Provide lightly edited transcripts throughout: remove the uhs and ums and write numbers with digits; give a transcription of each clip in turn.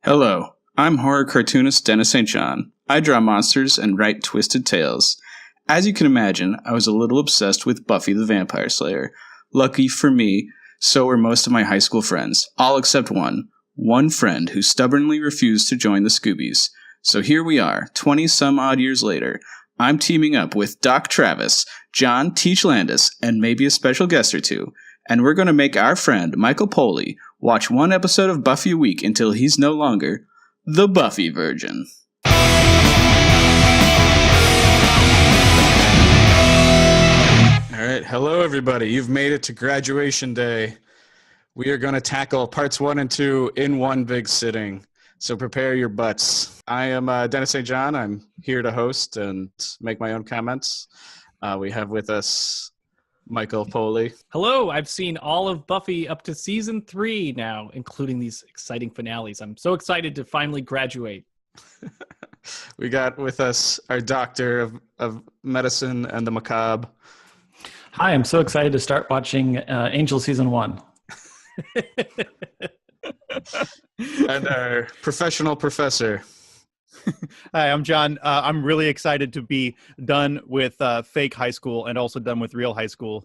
Hello, I'm horror cartoonist Dennis St. John. I draw monsters and write twisted tales. As you can imagine, I was a little obsessed with Buffy the Vampire Slayer. Lucky for me, so were most of my high school friends, all except one. One friend who stubbornly refused to join the Scoobies. So here we are, 20-some-odd years later. I'm teaming up with Doc Travis, John Teach Landis, and maybe a special guest or two. And we're going to make our friend, Michael Poley, watch one episode of Buffy a week until he's no longer the Buffy Virgin. All right, hello everybody. You've made it to graduation day. We are going to tackle parts 1 and 2 in one big sitting. So prepare your butts. I am Dennis St. John. I'm here to host and make my own comments. We have with us Michael Poley. Hello, I've seen all of Buffy up to season 3 now, including these exciting finales. I'm so excited to finally graduate. We got with us our doctor of medicine and the macabre. Hi, I'm so excited to start watching Angel Season 1. And our professional professor. Hi, I'm John. I'm really excited to be done with fake high school and also done with real high school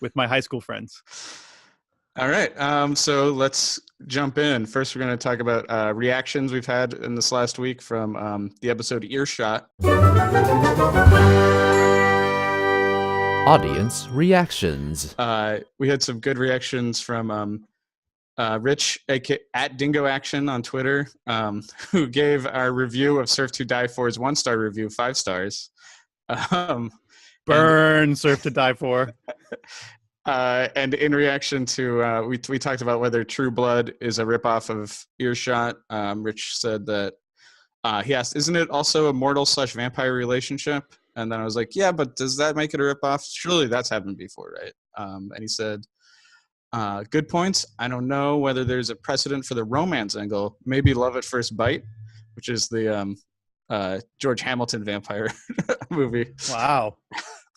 with my high school friends. All right, so let's jump in. First, we're going to talk about reactions we've had in this last week from the episode Earshot. Audience reactions. We had some good reactions from Rich at Dingo Action on Twitter, who gave our review of Surf to Die For's 1-star review 5 stars. Burn Surf to Die For. And in reaction to, we talked about whether True Blood is a ripoff of Earshot. Rich said that he asked, "Isn't it also a mortal/vampire relationship?" And then I was like, "Yeah, but does that make it a ripoff? Surely that's happened before, right?" And he said, "Good points. I don't know whether there's a precedent for the romance angle. Maybe Love at First Bite, which is the George Hamilton vampire movie." Wow.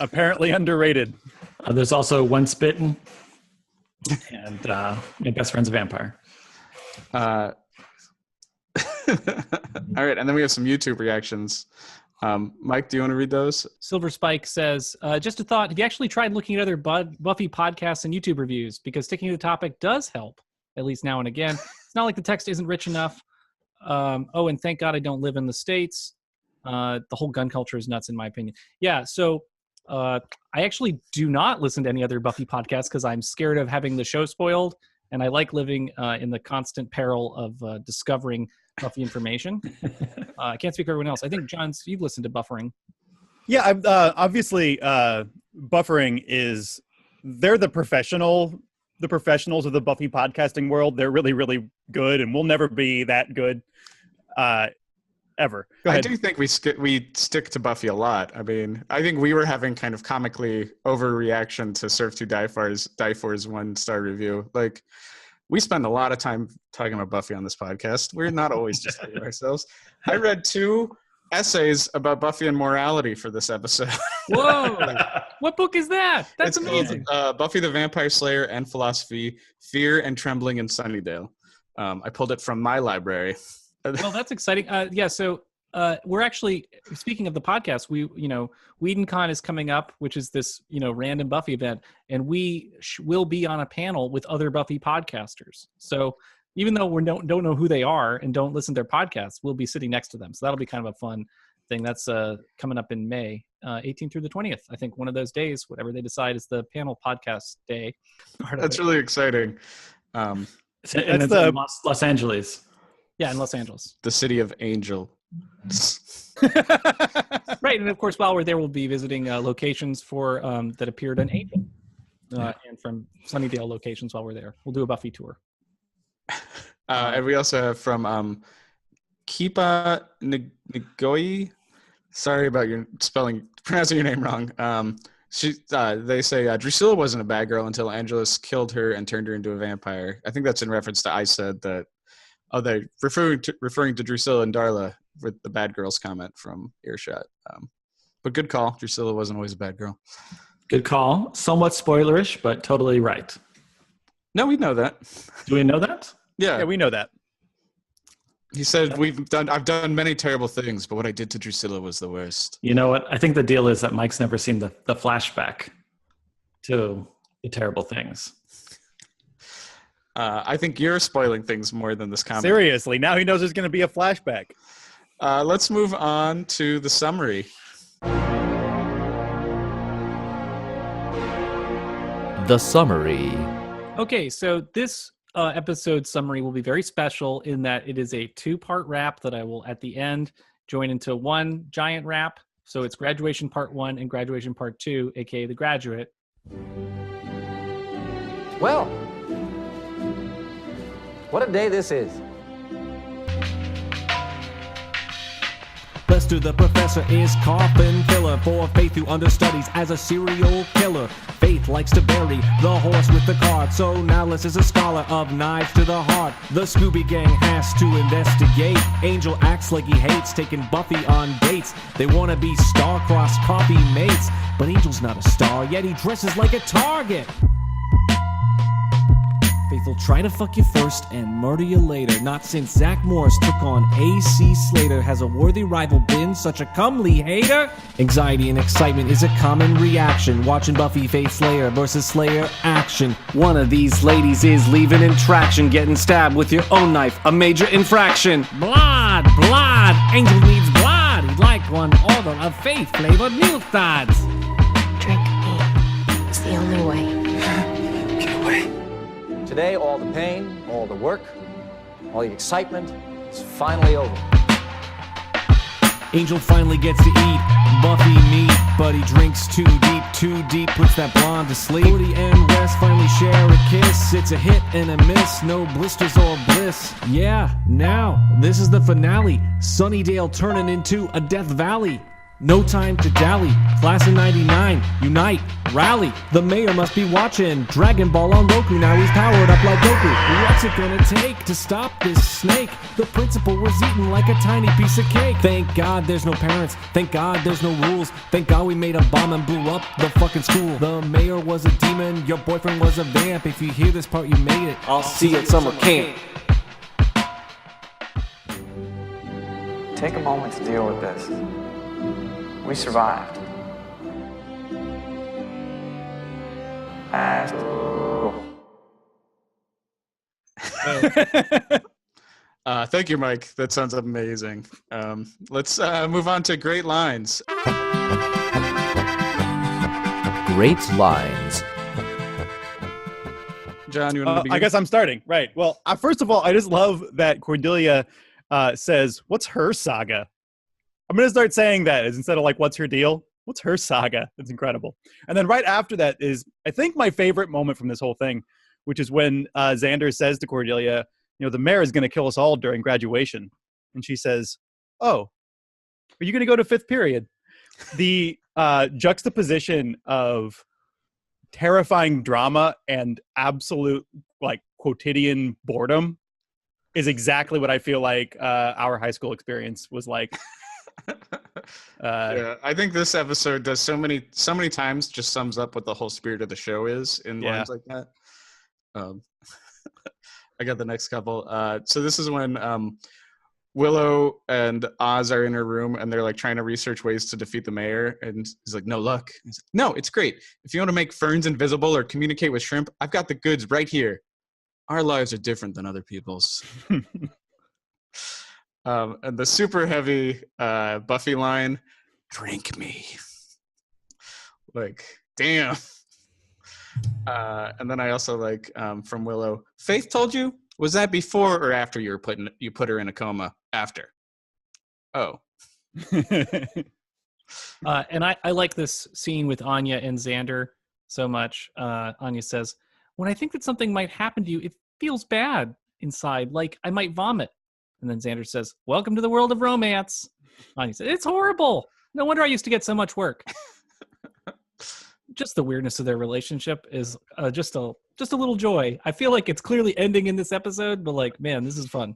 Apparently underrated. There's also Once Bitten and My Best Friend's a Vampire. All right, and then we have some YouTube reactions. Mike, do you want to read those? Silver Spike says, just a thought, have you actually tried looking at other Buffy podcasts and YouTube reviews? Because sticking to the topic does help, at least now and again. It's not like the text isn't rich enough. And thank God I don't live in the States. The whole gun culture is nuts, in my opinion. Yeah, so I actually do not listen to any other Buffy podcasts because I'm scared of having the show spoiled, and I like living in the constant peril of discovering Buffy information. I can't speak for everyone else. I think, John, you've listened to Buffering. Yeah, obviously, Buffering is, they're the professionals of the Buffy podcasting world. They're really, really good, and we'll never be that good ever. Go ahead. I do think we stick to Buffy a lot. I mean, I think we were having kind of comically overreaction to Surf to Die For's 1-star review. Like, we spend a lot of time talking about Buffy on this podcast. We're not always just hating ourselves. I read 2 essays about Buffy and morality for this episode. Whoa! What book is that? That's amazing. Called, Buffy the Vampire Slayer and Philosophy, Fear and Trembling in Sunnydale. I pulled it from my library. Well, that's exciting. So we're actually, speaking of the podcast, WhedonCon is coming up, which is this, random Buffy event, and we will be on a panel with other Buffy podcasters. So even though we don't know who they are and don't listen to their podcasts, we'll be sitting next to them. So that'll be kind of a fun thing. That's coming up in May, 18th through the 20th. I think one of those days, whatever they decide is the panel podcast day. That's really exciting. It's in Los Angeles. Yeah, in Los Angeles. The city of Angel. Right, and of course, while we're there, we'll be visiting locations for that appeared on Angel, and from Sunnydale locations while we're there. We'll do a Buffy tour. And we also have from Kipa Ngoyi. Sorry about your pronouncing your name wrong. They say Drusilla wasn't a bad girl until Angelus killed her and turned her into a vampire. I think that's in reference to I said that. Oh, they referring to Drusilla and Darla with the bad girls comment from Earshot. But good call. Drusilla wasn't always a bad girl. Good call. Somewhat spoilerish, but totally right. No, we know that. Do we know that? Yeah, Yeah, we know that. He said, I've done many terrible things, but what I did to Drusilla was the worst. You know what? I think the deal is that Mike's never seen the flashback to the terrible things. I think you're spoiling things more than this comment. Seriously, now he knows there's going to be a flashback. Let's move on to the summary. The summary. Okay, so this episode summary will be very special in that it is a 2-part wrap that I will, at the end, join into one giant wrap. So it's Graduation Part 1 and Graduation Part 2, aka The Graduate. Well, what a day this is. Lester the professor is coffin filler for Faith, who understudies as a serial killer. Faith likes to bury the horse with the cart, so now Les is a scholar of knives to the heart. The Scooby Gang has to investigate. Angel acts like he hates taking Buffy on dates. They want to be star-crossed coffee mates, but Angel's not a star, yet he dresses like a target. Faith will try to fuck you first and murder you later. Not since Zach Morris took on A.C. Slater has a worthy rival been such a comely hater. Anxiety and excitement is a common reaction watching Buffy Faith Slayer versus Slayer action. One of these ladies is leaving in traction, getting stabbed with your own knife, a major infraction. Blood, blood, Angel needs blood. He'd like one order of Faith-flavored milk duds. Drink me. It's the only way. Today, all the pain, all the work, all the excitement is finally over. Angel finally gets to eat Buffy meat, but he drinks too deep, puts that blonde to sleep. Cody and Wes finally share a kiss. It's a hit and a miss, no blisters or bliss. Yeah, now, this is the finale. Sunnydale turning into a Death Valley. No time to dally. Class of 99, unite, rally. The mayor must be watching Dragon Ball on Roku. Now he's powered up like Goku. What's it gonna take to stop this snake? The principal was eaten like a tiny piece of cake. Thank God there's no parents. Thank God there's no rules. Thank God we made a bomb and blew up the fucking school. The mayor was a demon. Your boyfriend was a vamp. If you hear this part, you made it. I'll see you at summer camp. Take a moment to deal with this. We survived. Thank you, Mike. That sounds amazing. Let's move on to great lines. Great lines. John, you want to begin? I guess I'm starting. Right. Well, first of all, I just love that Cordelia says, "What's her saga?" I'm going to start saying that instead of like, "What's her deal?" What's her saga? It's incredible. And then right after that is, I think, my favorite moment from this whole thing, which is when Xander says to Cordelia, the mayor is going to kill us all during graduation. And she says, "Oh, are you going to go to fifth period?" The juxtaposition of terrifying drama and absolute like quotidian boredom is exactly what I feel like our high school experience was like. Yeah, I think this episode does so many times just sums up what the whole spirit of the show is in lines like that. I got the next couple. So this is when Willow and Oz are in her room and they're like trying to research ways to defeat the mayor, and he's like, "No luck." He's like, "No, it's great. If you want to make ferns invisible or communicate with shrimp, I've got the goods right here. Our lives are different than other people's." And the super heavy Buffy line, "Drink me." Like, damn. And then I also like from Willow, "Faith told you? Was that before or after you put her in a coma? After." Oh. And I like this scene with Anya and Xander so much. Anya says, "When I think that something might happen to you, it feels bad inside, like I might vomit." And then Xander says, "Welcome to the world of romance." Anya says, "It's horrible. No wonder I used to get so much work." Just the weirdness of their relationship is just a little joy. I feel like it's clearly ending in this episode, but like, man, this is fun.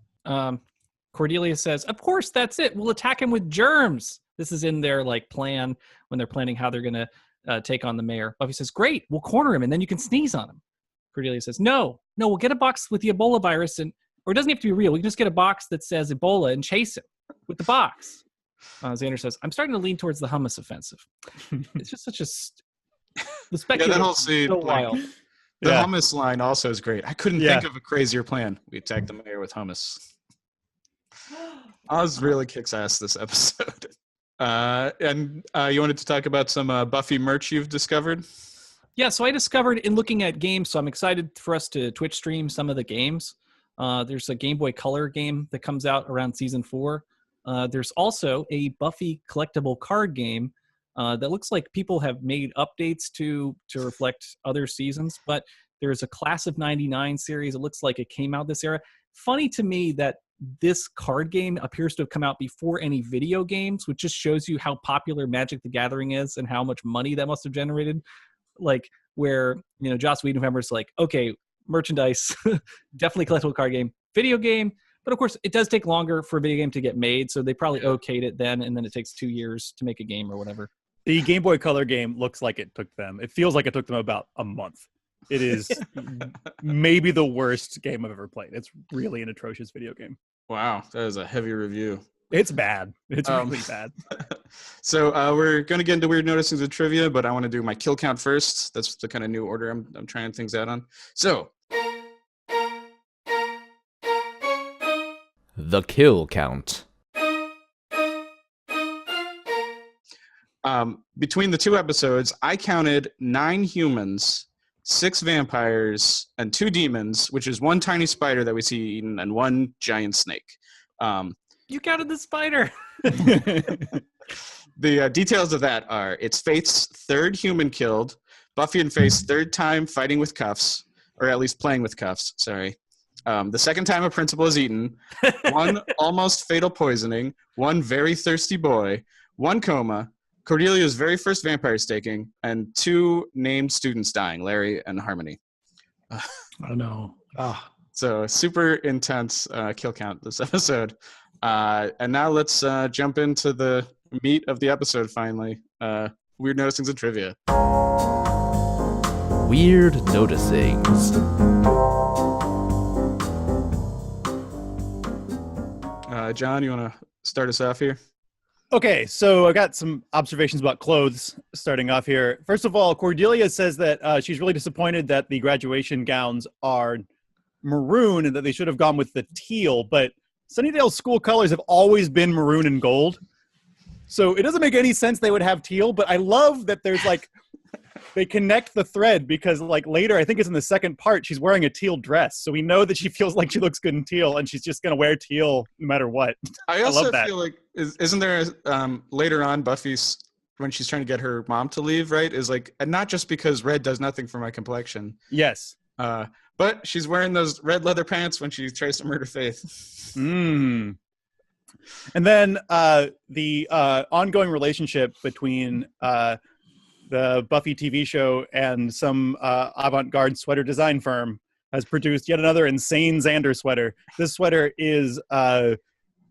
Cordelia says, "Of course, that's it. We'll attack him with germs." This is in their like plan when they're planning how they're going to take on the mayor. Buffy says, "Great, we'll corner him and then you can sneeze on him." Cordelia says, No, we'll get a box with the Ebola virus and Or it doesn't have to be real. We can just get a box that says Ebola and chase him with the box. Xander says, I'm starting to lean towards the hummus offensive. It's just such a... The speculation that whole scene, so wild. The hummus line also is great. I couldn't Yeah. think of a crazier plan. We attacked the mayor with hummus. Oz really kicks ass this episode. And you wanted to talk about some Buffy merch you've discovered? Yeah, so I discovered in looking at games, so I'm excited for us to Twitch stream some of the games. There's a Game Boy Color game that comes out around Season 4. There's also a Buffy collectible card game that looks like people have made updates to reflect other seasons, but there's a Class of 99 series. It looks like it came out this era. Funny to me that this card game appears to have come out before any video games, which just shows you how popular Magic the Gathering is and how much money that must have generated. Like where, Joss Whedon's like, okay, merchandise, definitely collectible card game, video game. But of course, it does take longer for a video game to get made, so they probably okayed it then, and then it takes 2 years to make a game or whatever. The Game Boy Color game looks like it took them. It feels like it took them about a month. It is maybe the worst game I've ever played. It's really an atrocious video game. Wow, that is a heavy review. It's bad. It's really bad. So we're going to get into weird noticings of trivia, but I want to do my kill count first. That's the kind of new order I'm trying things out on. So The kill count. Between the 2 episodes, I counted 9 humans, 6 vampires, and 2 demons, which is 1 tiny spider that we see eaten and 1 giant snake. You counted the spider. The details of that are it's Faith's 3rd human killed, Buffy and Faith's 3rd time fighting with cuffs, or at least playing with cuffs, sorry. The 2nd time a principal is eaten, 1 almost fatal poisoning, 1 very thirsty boy, 1 coma, Cordelia's very first vampire staking, and 2 named students dying, Larry and Harmony. Oh, no. So super intense kill count this episode. And now let's jump into the meat of the episode finally. Weird noticings and trivia. Weird noticings. John, you want to start us off here? Okay, so I got some observations about clothes starting off here. First of all, Cordelia says that she's really disappointed that the graduation gowns are maroon and that they should have gone with the teal, but Sunnydale's school colors have always been maroon and gold. So it doesn't make any sense they would have teal, but I love that there's they connect the thread because later, I think it's in the second part, she's wearing a teal dress. So we know that she feels like she looks good in teal and she's just going to wear teal no matter what. I also love that. feel like, isn't there later on Buffy's, when she's trying to get her mom to leave, right, is and not just because red does nothing for my complexion. Yes. But she's wearing those red leather pants when she tries to murder Faith. And then the ongoing relationship between the Buffy TV show and some avant-garde sweater design firm has produced yet another insane Xander sweater. This sweater is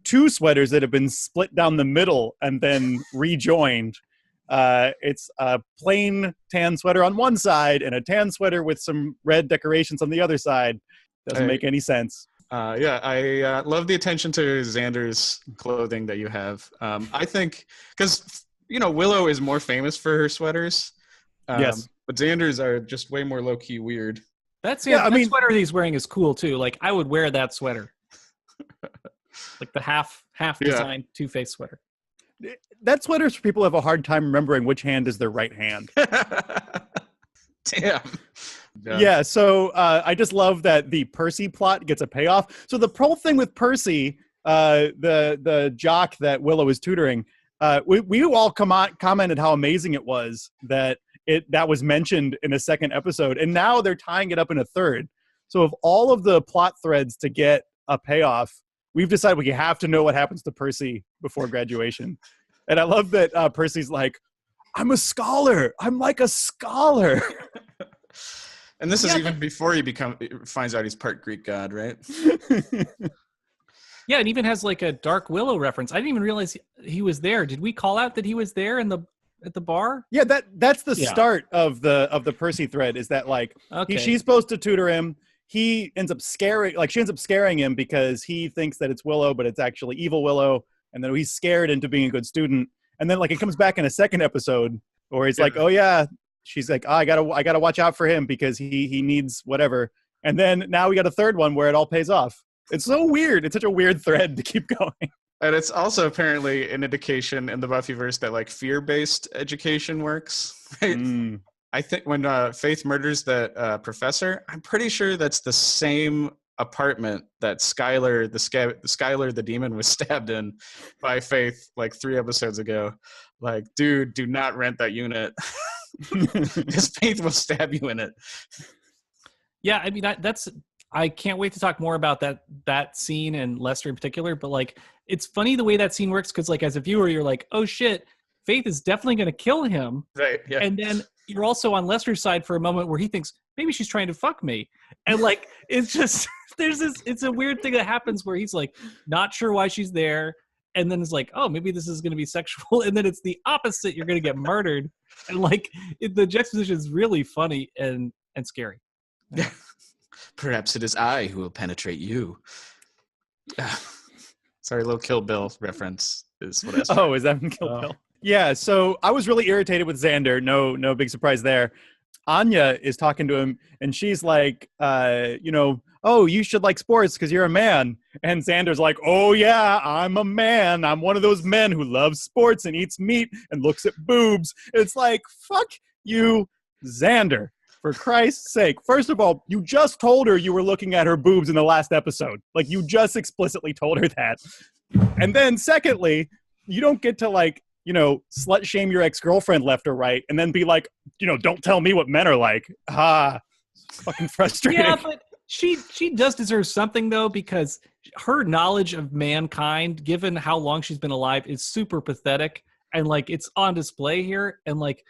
2 sweaters that have been split down the middle and then rejoined. It's a plain tan sweater on one side and a tan sweater with some red decorations on the other side. Doesn't make any sense. I love the attention to Xander's clothing that you have. I think because Willow is more famous for her sweaters. Yes, but Xander's are just way more low key weird. That sweater he's wearing is cool too. I would wear that sweater, the half design Two-Face sweater. That sweater's for people who have a hard time remembering which hand is their right hand. Damn. Yeah, so I just love that the Percy plot gets a payoff. So the whole thing with Percy, the jock that Willow is tutoring, we all commented how amazing it was that that was mentioned in a second episode, and now they're tying it up in a third. So of all of the plot threads to get a payoff, we've decided we have to know what happens to Percy before graduation. And I love that Percy's like, I'm a scholar. I'm like a scholar. And this is even before he finds out he's part Greek god, right? Yeah, it even has a Dark Willow reference. I didn't even realize he was there. Did we call out that he was there at the bar? Yeah, that's the start of the Percy thread. Is that she's supposed to tutor him. he ends up she ends up scaring him because he thinks that it's Willow, but it's actually evil Willow. And then he's scared into being a good student. And then like it comes back in a second episode where he's like, oh yeah, she's like, oh, I gotta watch out for him because he needs whatever. And then now we got a third one where it all pays off. It's so weird. It's such a weird thread to keep going. And it's also apparently an indication in the Buffyverse that like fear-based education works. Right? I think when Faith murders that professor, I'm pretty sure that's the same apartment that Skylar the demon was stabbed in by Faith like 3 episodes ago. Like, dude, do not rent that unit because Faith will stab you in it. Yeah, I mean that's. I can't wait to talk more about that scene and Lester in particular. But like, it's funny the way that scene works because like as a viewer, you're like, oh shit, Faith is definitely going to kill him. Right. Yeah. And then you're also on Lester's side for a moment where he thinks maybe she's trying to fuck me, and like it's just it's a weird thing that happens where he's like not sure why she's there, and then it's like, oh, maybe this is going to be sexual, and then it's the opposite, you're going to get murdered, and like the juxtaposition is really funny and scary. Yeah. Perhaps it is I who will penetrate you. Sorry, little Kill Bill reference is what I was. Oh, is that from Kill Bill? Yeah, so I was really irritated with Xander. No big surprise there. Anya is talking to him, and she's like, oh, you should like sports because you're a man. And Xander's like, oh, yeah, I'm a man. I'm one of those men who loves sports and eats meat and looks at boobs. It's like, fuck you, Xander. For Christ's sake. First of all, you just told her you were looking at her boobs in the last episode. Like, you just explicitly told her that. And then secondly, you don't get to like, slut shame your ex-girlfriend left or right and then be like, don't tell me what men are like. Fucking frustrating. Yeah, but she does deserve something though, because her knowledge of mankind, given how long she's been alive, is super pathetic. And like, it's on display here. And like,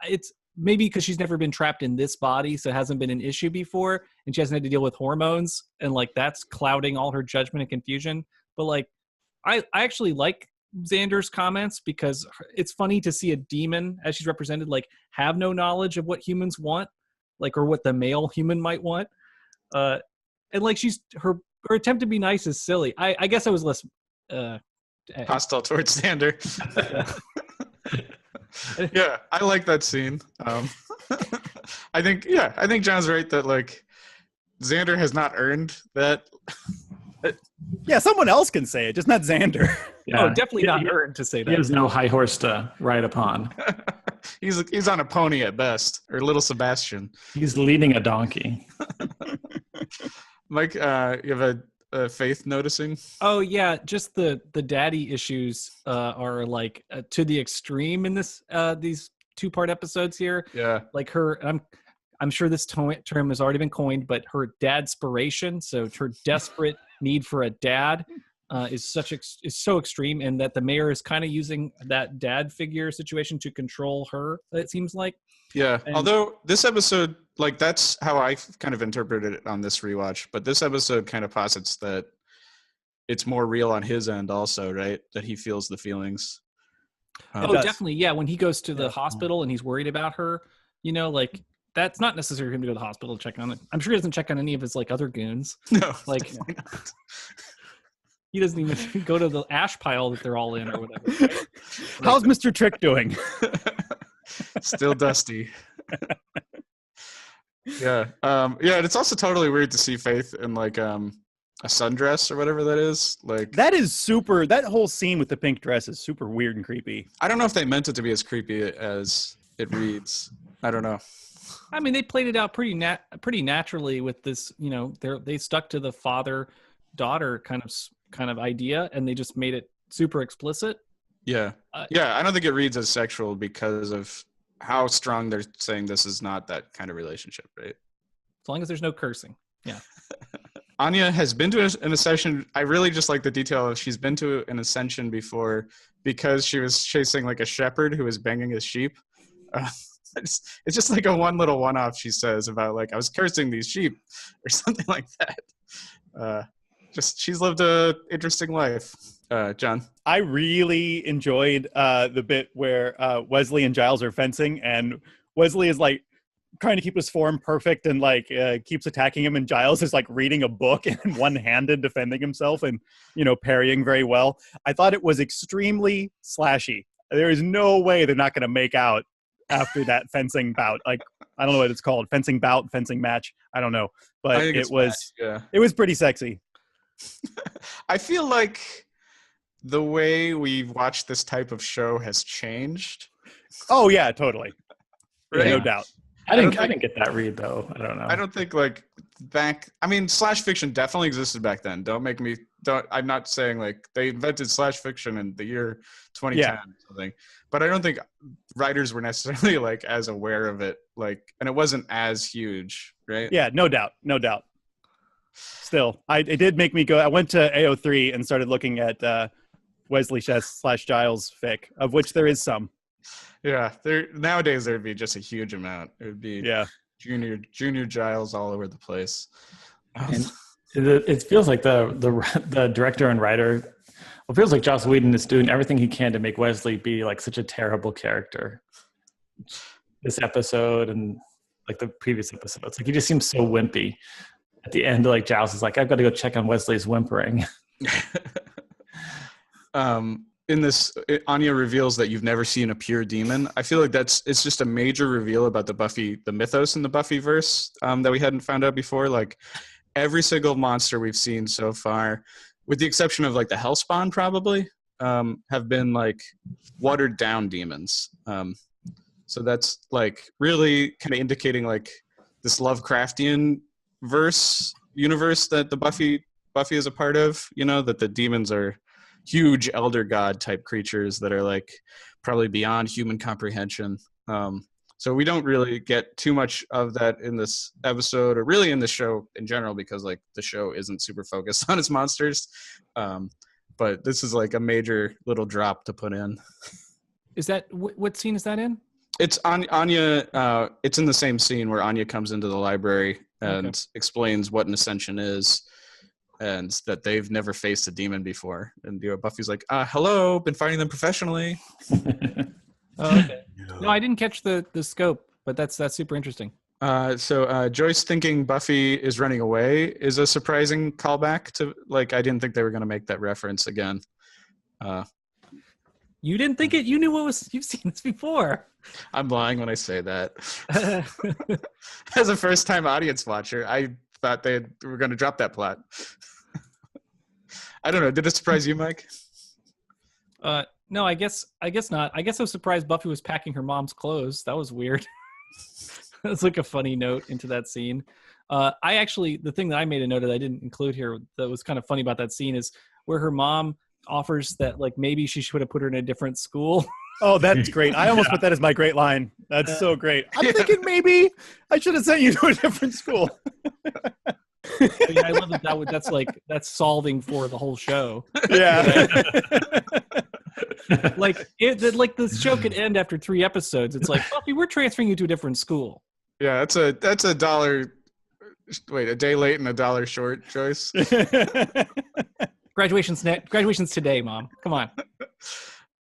it's, maybe because she's never been trapped in this body, so it hasn't been an issue before, and she hasn't had to deal with hormones, and like that's clouding all her judgment and confusion. But like, I actually like Xander's comments because it's funny to see a demon, as she's represented, like have no knowledge of what humans want, like or what the male human might want, and like she's her attempt to be nice is silly. I guess I was less hostile towards Xander. Yeah, I like that scene. I think John's right that like Xander has not earned that. Yeah, someone else can say it, just not Xander. Yeah. Oh, definitely not earned to say that. He has no high horse to ride upon. He's on a pony at best, or little Sebastian. He's leading a donkey. Mike, you have a Faith noticing? Oh yeah, just the daddy issues are like to the extreme in this these 2-part episodes here. Yeah, like her. I'm sure this term has already been coined, but her dadspiration, so her desperate need for a dad, is so extreme, and that the mayor is kind of using that dad figure situation to control her. It seems like. Yeah, and, although this episode, like that's how I kind of interpreted it on this rewatch, but this episode kind of posits that it's more real on his end also, right? That he feels the feelings. Definitely. Yeah, when he goes to the hospital and he's worried about her, like that's not necessary for him to go to the hospital to check on it. I'm sure he doesn't check on any of his like other goons. No, like he doesn't even go to the ash pile that they're all in or whatever. Right? How's Mr. Trick doing? Still dusty. Yeah. And it's also totally weird to see Faith in like a sundress or whatever that is. Like that is super. That whole scene with the pink dress is super weird and creepy. I don't know if they meant it to be as creepy as it reads. I don't know. I mean, they played it out pretty naturally with this. They stuck to the father-daughter kind of idea, and they just made it super explicit. Yeah. I don't think it reads as sexual because of how strong they're saying this is not that kind of relationship, right? As long as there's no cursing. Yeah. Anya has been to an ascension. I really just like the detail of she's been to an ascension before because she was chasing like a shepherd who was banging his sheep. It's just like a one-off she says about like I was cursing these sheep or something like that. Just she's lived a interesting life. John, I really enjoyed the bit where Wesley and Giles are fencing, and Wesley is like trying to keep his form perfect and like keeps attacking him, and Giles is like reading a book and one-handed defending himself and, you know, parrying very well. I thought it was extremely slashy. There is no way they're not going to make out after that fencing bout. Like, I don't know what it's called. Fencing bout, fencing match. I don't know. But it was pretty sexy. I feel like the way we've watched this type of show has changed. Oh yeah, totally. Right? No doubt. I didn't get that read though. I don't know. I don't think like slash fiction definitely existed back then. I'm not saying like they invented slash fiction in the year 2010 or something, but I don't think writers were necessarily like as aware of it, like, and it wasn't as huge, right? Yeah, no doubt. Still, it did make me go. I went to AO3 and started looking at Wesley Chess / Giles fic, of which there is some. Yeah, nowadays there'd be just a huge amount. It would be junior Giles all over the place. And it feels like the director and writer. It feels like Joss Whedon is doing everything he can to make Wesley be like such a terrible character. This episode and like the previous episodes, like he just seems so wimpy. At the end, like Giles is like, "I've got to go check on Wesley's whimpering." In this, Anya reveals that you've never seen a pure demon. I feel like it's just a major reveal about the mythos in the Buffyverse that we hadn't found out before. Like every single monster we've seen so far, with the exception of like the Hellspawn probably, have been like watered down demons. So that's like really kind of indicating like this Lovecraftian universe that the Buffy is a part of, you know, that the demons are huge elder god type creatures that are like probably beyond human comprehension. So we don't really get too much of that in this episode or really in the show in general, because like the show isn't super focused on its monsters. But this is like a major little drop to put in. Is that what scene is that in? It's Anya. It's in the same scene where Anya comes into the library and explains what an ascension is, and that they've never faced a demon before. And Buffy's like, hello, been fighting them professionally. Okay. No, I didn't catch the scope, but that's super interesting. So Joyce thinking Buffy is running away is a surprising callback to, like, I didn't think they were going to make that reference again. You didn't think it? You knew you've seen this before. I'm lying when I say that. As a first-time audience watcher, I thought they were going to drop that plot. I don't know. Did it surprise you, Mike? No, I guess not. I guess I was surprised Buffy was packing her mom's clothes. That was weird. That's like a funny note into that scene. The thing that I made a note of that I didn't include here that was kind of funny about that scene is where her mom offers that like maybe she should have put her in a different school. Oh, that's great. I almost put that as my great line. That's so great. I'm thinking maybe I should have sent you to a different school. Yeah, I love that. That's solving for the whole show. Yeah. Like the show could end after 3 episodes. It's like, Buffy, we're transferring you to a different school. Yeah, that's a dollar. Wait, a day late and a dollar short, Joyce. Graduation's today, Mom. Come on.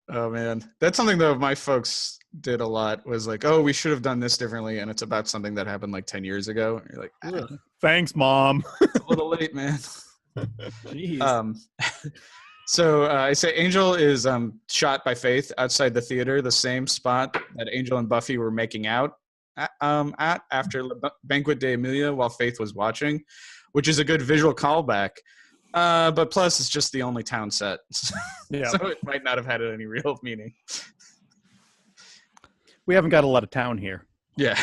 Oh man, that's something though my folks did a lot. Was like, oh, we should have done this differently, and it's about something that happened like 10 years ago. And you're like, thanks, Mom. It's a little late, man. Jeez. So I say Angel is shot by Faith outside the theater, the same spot that Angel and Buffy were making out at after Banquet de Emilia while Faith was watching, which is a good visual callback. But plus, it's just the only town set, yeah. So it might not have had any real meaning. We haven't got a lot of town here. Yeah.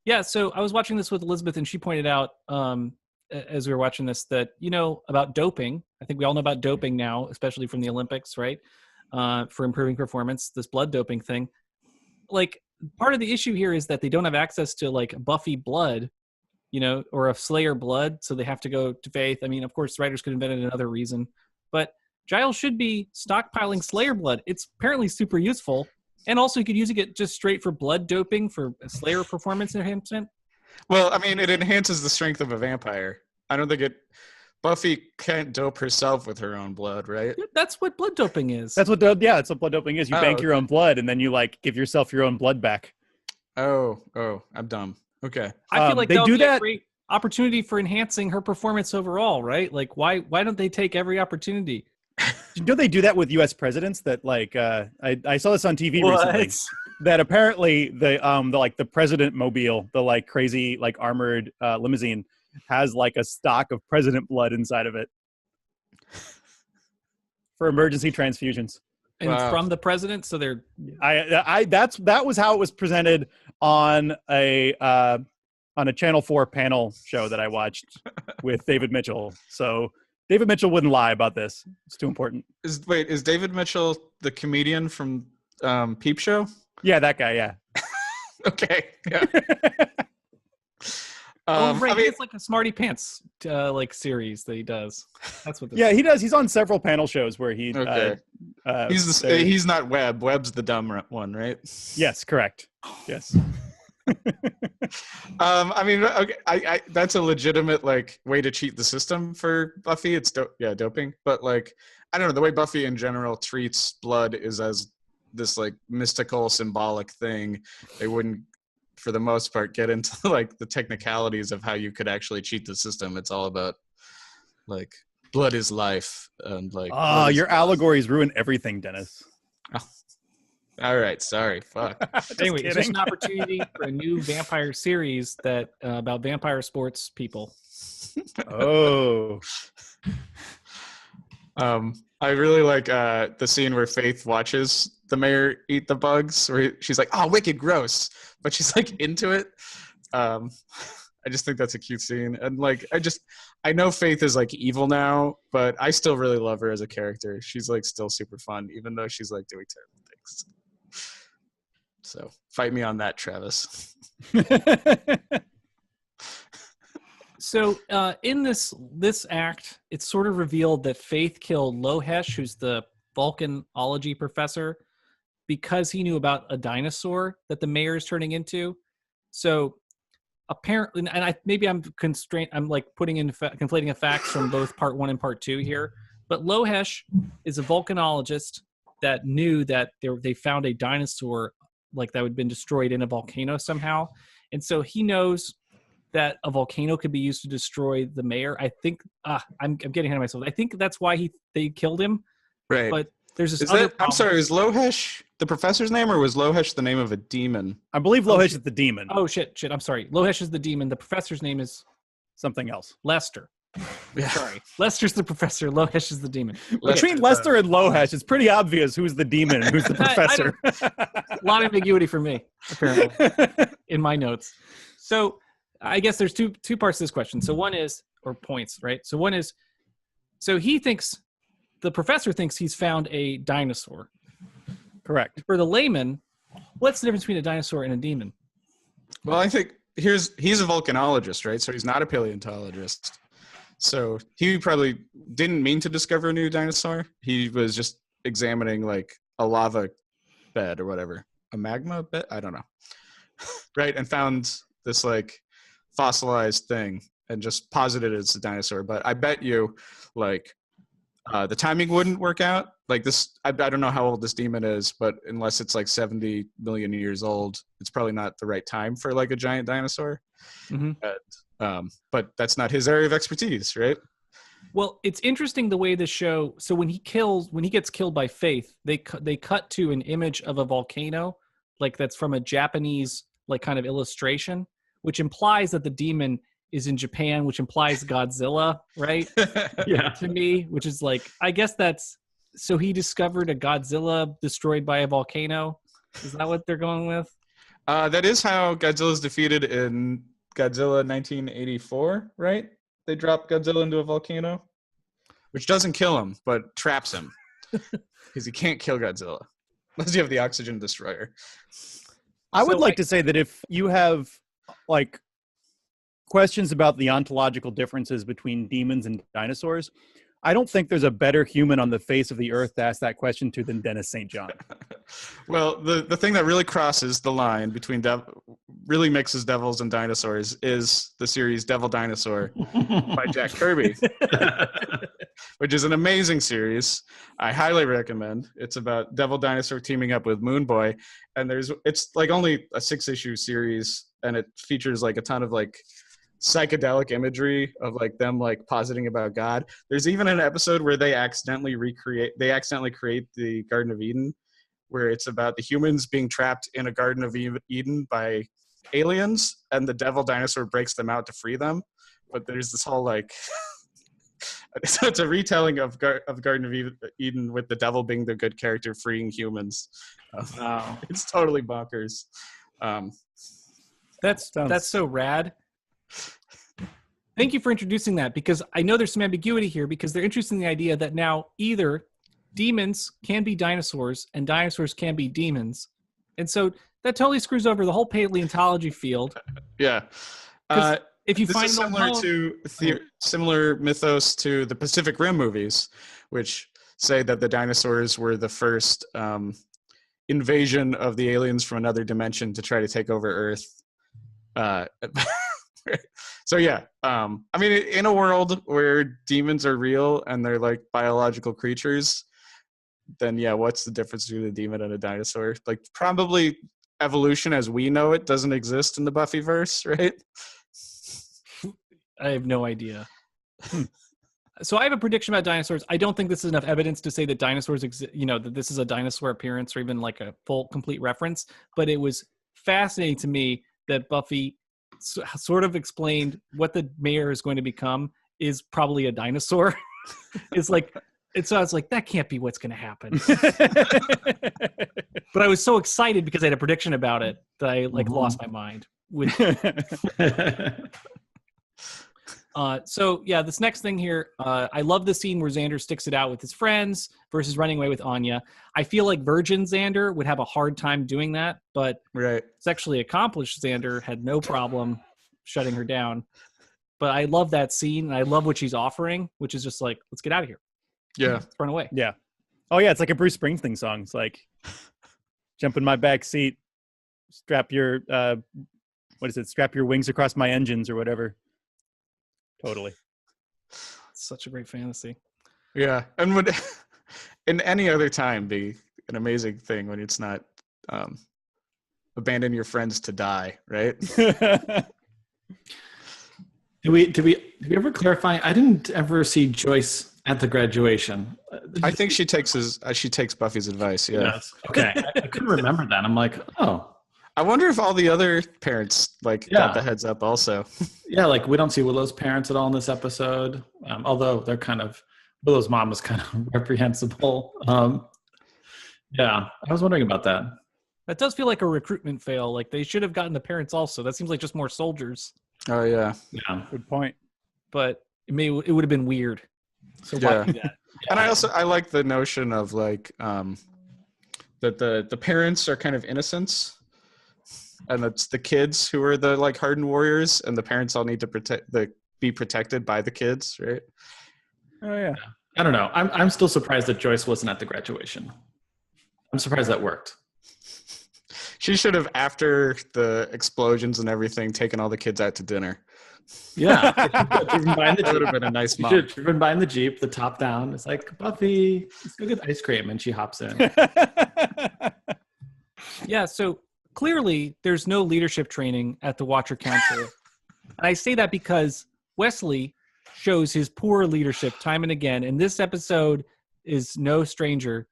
Yeah. So I was watching this with Elizabeth, and she pointed out as we were watching this that about doping. I think we all know about doping now, especially from the Olympics, right? For improving performance, this blood doping thing. Like part of the issue here is that they don't have access to like Buffy blood. Or a Slayer blood, so they have to go to Faith. I mean, of course, writers could invent another reason, but Giles should be stockpiling Slayer blood. It's apparently super useful, and also you could use it just straight for blood doping for Slayer performance enhancement. Well, I mean, it enhances the strength of a vampire. I don't think Buffy can't dope herself with her own blood, right? That's what blood doping is. That's what blood doping is. You bank your own blood, and then you like give yourself your own blood back. Oh, I'm dumb. Okay. I feel like they that would do be a that. great opportunity for enhancing her performance overall, right? Like, why don't they take every opportunity? You know they do that with U.S. presidents. That like I saw this on TV recently. That apparently the president mobile, the like crazy like armored limousine, has like a stock of president blood inside of it for emergency transfusions. And Wow. from the president, so they're That was how it was presented on a Channel 4 panel show that I watched with David Mitchell. So David Mitchell wouldn't lie about this. It's too important. Is David Mitchell the comedian from Peep Show? Yeah, that guy. Yeah. Okay. Yeah. right. I mean, It's like a Smarty Pants like series that he does. That's what. This Yeah, he does. He's on several panel shows where he. okay. He's not Webb. Webb's the dumb one, right? Yes, correct. Yes. I mean, okay, I that's a legitimate like way to cheat the system for Buffy. It's doping, but like I don't know, the way Buffy in general treats blood is as this like mystical, symbolic thing. They wouldn't, for the most part, get into like the technicalities of how you could actually cheat the system. It's all about like blood is life and like. Oh, your allegories ruin everything, Dennis. All right, sorry. Fuck. Anyway, it's just an opportunity for a new vampire series that about vampire sports people. Oh. I really like the scene where Faith watches the mayor eat the bugs, where she's like, "Oh, wicked, gross," but she's like into it. I just think that's a cute scene, and like I know Faith is like evil now, but I still really love her as a character. She's like still super fun, even though she's like doing terrible things. So fight me on that, Travis. So in this act, it's sort of revealed that Faith killed Lohesh, who's the volcanology professor, because he knew about a dinosaur that the mayor is turning into. So apparently, and maybe I'm constrained. I'm like putting in conflating facts from both part 1 and part 2 here. But Lohesh is a volcanologist that knew that they found a dinosaur like that had been destroyed in a volcano somehow, and so he knows that a volcano could be used to destroy the mayor. I think I'm getting ahead of myself. I think that's why they killed him. Right. But there's this other problem. I'm sorry, is Lohesh the professor's name, or was Lohesh the name of a demon? I believe Lohesh is the demon. Oh shit! I'm sorry. Lohesh is the demon. The professor's name is Something else. Lester. Yeah. Sorry, Lester's the professor. Lohesh is the demon. Between Lester and Lohesh, it's pretty obvious who's the demon and who's the professor. A lot of ambiguity for me, apparently, in my notes. So I guess there's two parts to this question. So one is, or points, right? So one is, so the professor thinks he's found a dinosaur. Correct. For the layman, what's the difference between a dinosaur and a demon? Well, I think he's a volcanologist, right? So he's not a paleontologist. So he probably didn't mean to discover a new dinosaur. He was just examining like a lava bed or whatever, a magma bed. I don't know. Right. And found this like fossilized thing and just posited it's a dinosaur. But I bet you like the timing wouldn't work out. Like this, I don't know how old this demon is, but unless it's like 70 million years old, it's probably not the right time for like a giant dinosaur. Mm-hmm. But that's not his area of expertise, right? Well, it's interesting the way the show. So when he gets killed by Faith, they cut to an image of a volcano, like that's from a Japanese like kind of illustration, which implies that the demon is in Japan, which implies Godzilla, right? Yeah. To me, which is like, I guess that's so he discovered a Godzilla destroyed by a volcano. Is that what they're going with? That is how Godzilla's defeated in Godzilla 1984, right? They drop Godzilla into a volcano, which doesn't kill him, but traps him because you can't kill Godzilla unless you have the oxygen destroyer. I would like to say that if you have like questions about the ontological differences between demons and dinosaurs, I don't think there's a better human on the face of the earth to ask that question to than Dennis St. John. Well, the thing that really crosses the line between really mixes devils and dinosaurs is the series Devil Dinosaur by Jack Kirby. which is an amazing series. I highly recommend. It's about Devil Dinosaur teaming up with Moon Boy, and it's like only a 6-issue series, and it features like a ton of like psychedelic imagery of like them like positing about God. There's even an episode where they accidentally create the Garden of Eden, where it's about the humans being trapped in a Garden of Eden by aliens, and the devil dinosaur breaks them out to free them. But there's this whole like so it's a retelling of Garden of Eden with the devil being the good character freeing humans. Wow. It's totally bonkers. That's so rad. Thank you for introducing that, because I know there's some ambiguity here, because they're introducing the idea that now either demons can be dinosaurs and dinosaurs can be demons. And so that totally screws over the whole paleontology field. Yeah. If you this find is similar mythos to the Pacific Rim movies, which say that the dinosaurs were the first invasion of the aliens from another dimension to try to take over Earth. So yeah, I mean, in a world where demons are real and they're like biological creatures, then yeah, what's the difference between a demon and a dinosaur? Like, probably evolution as we know it doesn't exist in the Buffy verse, right? I have no idea. So I have a prediction about dinosaurs. I don't think this is enough evidence to say that dinosaurs exist, that this is a dinosaur appearance or even like a full complete reference, but it was fascinating to me that Buffy sort of explained what the mayor is going to become is probably a dinosaur. So I was like, that can't be what's going to happen. But I was so excited because I had a prediction about it that I lost my mind. So yeah, this next thing here, I love the scene where Xander sticks it out with his friends versus running away with Anya. I feel like Virgin Xander would have a hard time doing that, but sexually accomplished Xander had no problem shutting her down. But I love that scene, and I love what she's offering, which is just like, let's get out of here. Yeah. Let's run away. Yeah. Oh yeah, it's like a Bruce Springsteen song. It's like, jump in my back seat, strap your strap your wings across my engines or whatever. Totally. Such a great fantasy. Yeah. And would in any other time be an amazing thing when it's not abandon your friends to die, right? Did we ever clarify? I didn't ever see Joyce at the graduation. I think she takes Buffy's advice. Yeah. Yes. Okay. I couldn't remember that. I'm like, oh. I wonder if all the other parents got the heads up also. Yeah, like we don't see Willow's parents at all in this episode, although they're Willow's mom is kind of reprehensible. Yeah, I was wondering about that. That does feel like a recruitment fail. Like they should have gotten the parents also. That seems like just more soldiers. Oh yeah. Yeah. Good point. But it would have been weird. So why do that? Yeah. And I like the notion of like that the parents are kind of innocents. And it's the kids who are the like hardened warriors, and the parents all need to be protected by the kids, right? Oh yeah. I don't know. I'm still surprised that Joyce wasn't at the graduation. I'm surprised that worked. She should have, after the explosions and everything, taken all the kids out to dinner. Yeah, that would have been a nice mom. She should have driven by in the Jeep, the top down. It's like, Buffy, let's go get ice cream, and she hops in. Yeah. So clearly, there's no leadership training at the Watcher Council. And I say that because Wesley shows his poor leadership time and again, and this episode is no stranger.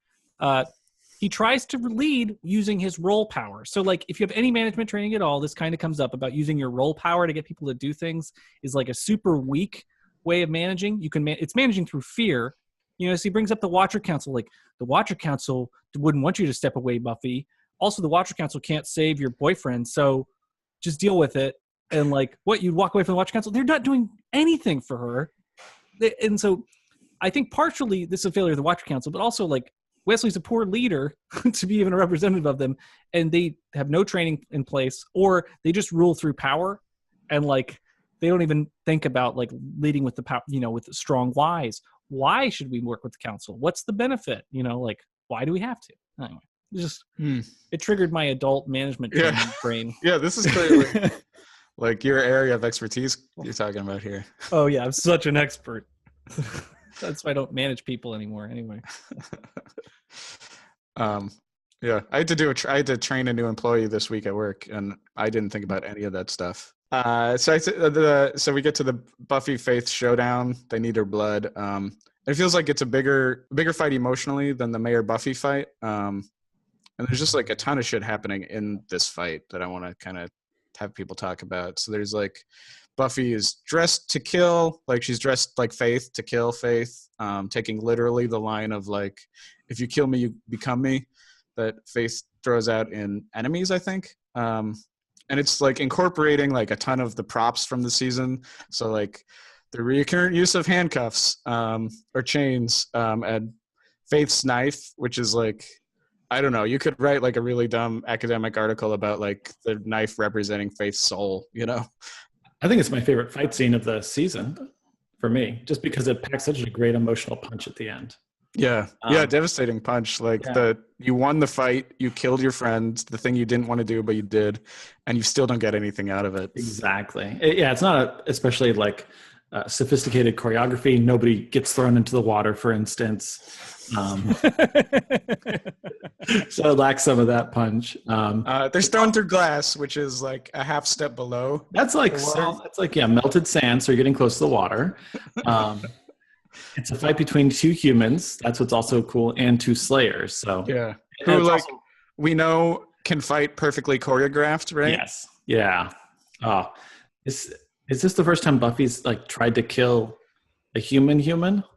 He tries to lead using his role power. So, like, if you have any management training at all, this kind of comes up about using your role power to get people to do things is like a super weak way of managing. It's managing through fear. So he brings up the Watcher Council. Like, the Watcher Council wouldn't want you to step away, Buffy. Also, the Watcher Council can't save your boyfriend, so just deal with it. And like, what, you'd walk away from the Watcher Council? They're not doing anything for her. And so I think partially this is a failure of the Watcher Council, but also like Wesley's a poor leader to be even a representative of them, and they have no training in place, or they just rule through power, and like they don't even think about like leading with the power, with the strong whys. Why should we work with the council? What's the benefit? Like, why do we have to? Anyway. It triggered my adult management brain. Yeah, this is clearly like your area of expertise you're talking about here. Oh yeah, I'm such an expert. That's why I don't manage people anymore. Anyway. Yeah, I had to train a new employee this week at work, and I didn't think about any of that stuff. So we get to the Buffy Faith showdown. They need her blood. It feels like it's a bigger fight emotionally than the Mayor Buffy fight. And there's just like a ton of shit happening in this fight that I want to kind of have people talk about. So there's like Buffy is dressed to kill, like she's dressed like Faith to kill Faith, taking literally the line of like, if you kill me, you become me, that Faith throws out in Enemies, I think. And it's like incorporating like a ton of the props from the season. So like the recurrent use of handcuffs or chains, and Faith's knife, which is like, I don't know, you could write like a really dumb academic article about like the knife representing Faith's soul, you know? I think it's my favorite fight scene of the season for me, just because it packs such a great emotional punch at the end. Yeah, devastating punch. Like you won the fight, you killed your friend, the thing you didn't want to do, but you did, and you still don't get anything out of it. Exactly. It's not especially like sophisticated choreography. Nobody gets thrown into the water, for instance. So it lacks some of that punch. They're thrown through glass, which is like a half step below. That's like melted sand, so you're getting close to the water. It's a fight between two humans. That's what's also cool, and two slayers. So yeah, who like we know can fight perfectly choreographed, right? Yes. Yeah. Oh, is this the first time Buffy's like tried to kill a human?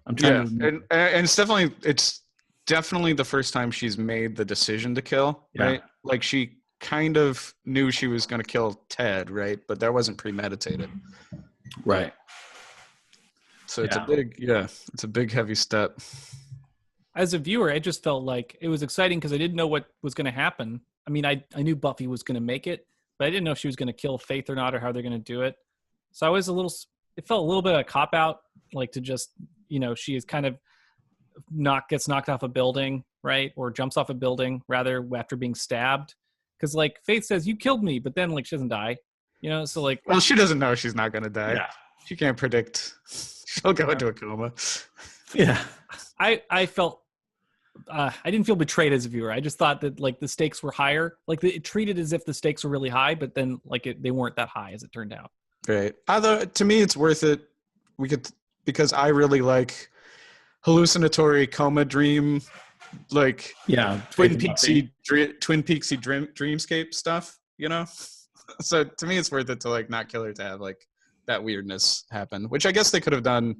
I'm trying to. And it's definitely the first time she's made the decision to kill, right? Like she kind of knew she was going to kill Ted, right? But that wasn't premeditated, right? So it's a big heavy step. As a viewer, I just felt like it was exciting because I didn't know what was going to happen. I mean, I knew Buffy was going to make it, but I didn't know if she was going to kill Faith or not, or how they're going to do it. So I was it felt a little bit of a cop out, like to just, she is kind of gets knocked off a building, right? Or jumps off a building rather after being stabbed. Because like Faith says, you killed me, but then like she doesn't die, so like. Well, she doesn't know she's not going to die. Yeah. She can't predict. She'll go into a coma. Yeah. I felt, I didn't feel betrayed as a viewer. I just thought that like the stakes were higher. Like it treated as if the stakes were really high, but then like they weren't that high as it turned out. Right. Although to me, it's worth it. Because I really like hallucinatory coma dream, like Twin Peaksy dreamscape stuff, So to me, it's worth it to like not kill her, to have like that weirdness happen, which I guess they could have done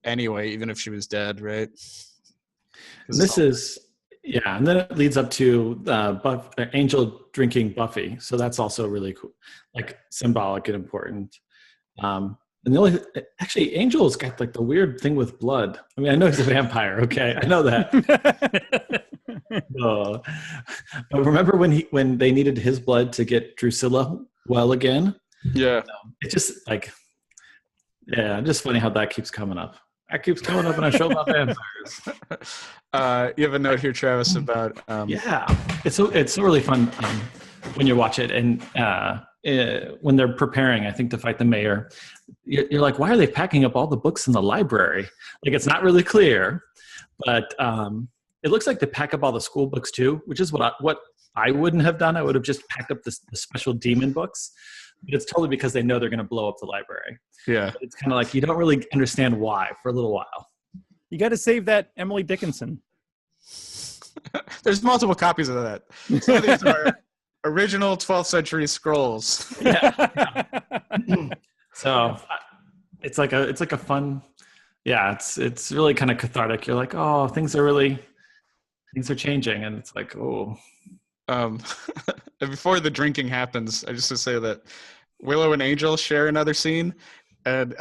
anyway, even if she was dead, right? And then it leads up to Angel drinking Buffy, so that's also really cool, like symbolic and important. And Angel's got like the weird thing with blood. I mean, I know he's a vampire, okay, I know that. But remember when they needed his blood to get Drusilla well again? Yeah. It's just like, just funny how that keeps coming up. That keeps coming up in a show about vampires. You have a note here, Travis, about it's so really fun when you watch it, and when they're preparing, I think, to fight the mayor. You're like, why are they packing up all the books in the library? Like, it's not really clear, but it looks like they pack up all the school books too, which is what I wouldn't have done. I would have just packed up the special demon books. But it's totally because they know they're going to blow up the library. Yeah. But it's kind of like you don't really understand why for a little while. You got to save that Emily Dickinson. There's multiple copies of that. Some of these are original 12th century scrolls. Yeah. So it's like a fun, it's really kind of cathartic. You're like, oh, things are changing, and it's like, oh. Before the drinking happens, I just to say that Willow and Angel share another scene, and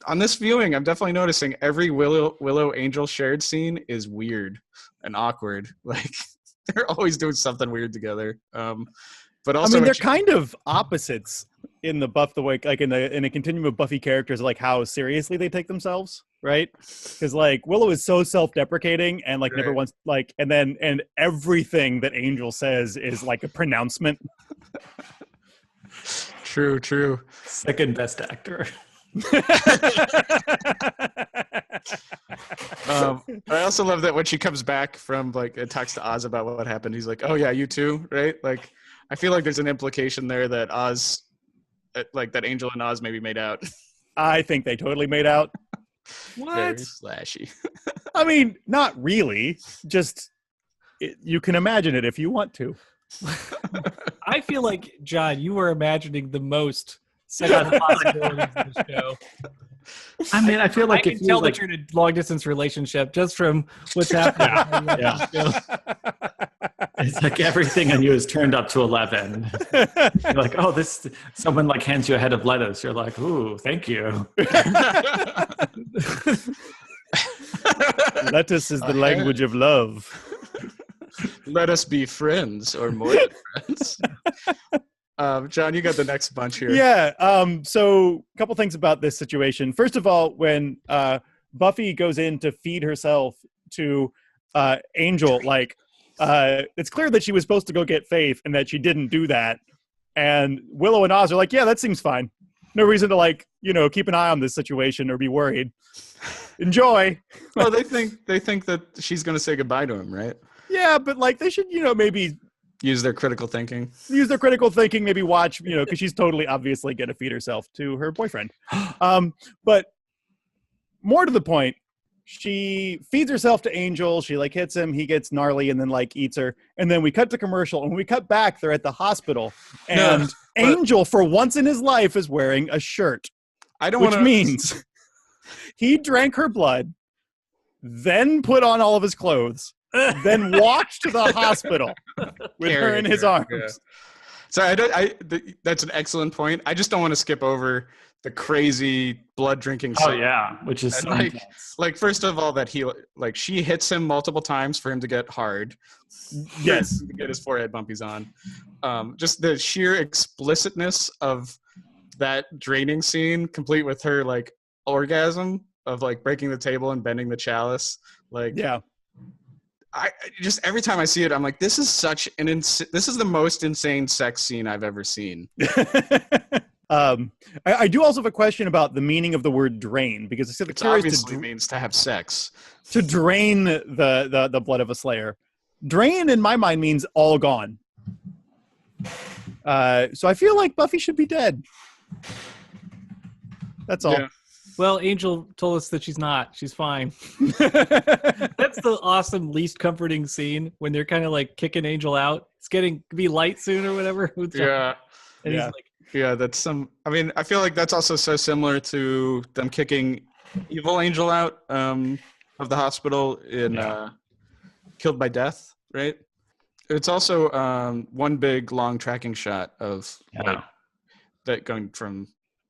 on this viewing, I'm definitely noticing every Willow Angel shared scene is weird and awkward. Like they're always doing something weird together. But also, they're kind of opposites in the in a continuum of Buffy characters, like how seriously they take themselves, right? Because like Willow is so self-deprecating and like never wants and everything that Angel says is like a pronouncement. True. Second best actor. I also love that when she comes back from like and talks to Oz about what happened, he's like, "Oh yeah, you too, right?" Like, I feel like there's an implication there that Oz, like that Angel and Oz maybe made out. I think they totally made out. Very slashy. I mean, not really. Just you can imagine it if you want to. I feel like, John, you were imagining the most sexual possibilities in the show. I mean, I feel like I can tell that you're in a long distance relationship just from what's happening. Yeah. It's like everything on you is turned up to 11. You're like, oh, this. Someone like hands you a head of lettuce. You're like, ooh, thank you. Lettuce is the language of love. Let us be friends or more than friends. John, you got the next bunch here. Yeah. So a couple things about this situation. First of all, when Buffy goes in to feed herself to Angel, like it's clear that she was supposed to go get Faith and that she didn't do that. And Willow and Oz are like, yeah, that seems fine. No reason to keep an eye on this situation or be worried. Enjoy. Well, they think that she's going to say goodbye to him, right? Yeah, but like they should, maybe use their critical thinking. Maybe watch, because she's totally obviously going to feed herself to her boyfriend. But more to the point, she feeds herself to Angel. She like hits him. He gets gnarly and then like eats her. And then we cut to commercial and when we cut back, they're at the hospital. And Angel, for once in his life, is wearing a shirt. Which means he drank her blood, then put on all of his clothes, then walked to the hospital with her in his arms. Yeah. So that's an excellent point. I just don't want to skip over the crazy blood drinking scene. Oh yeah, which is so like first of all that she hits him multiple times for him to get hard. Yes, to get his forehead bumpies on. Just the sheer explicitness of that draining scene, complete with her like orgasm of like breaking the table and bending the chalice. Like yeah. I just every time I see it, I'm like, this is such this is the most insane sex scene I've ever seen. I do also have a question about the meaning of the word drain, because I said it obviously means to have sex. To drain the blood of a slayer. Drain in my mind means all gone. So I feel like Buffy should be dead. That's all. Yeah. Well, Angel told us that she's not. She's fine. That's the awesome, least comforting scene when they're kind of like kicking Angel out. It's getting to be light soon or whatever. Yeah. And he's like, yeah, that's some. I mean, I feel like that's also so similar to them kicking Evil Angel out of the hospital in Killed by Death, right? It's also one big long tracking shot of that going from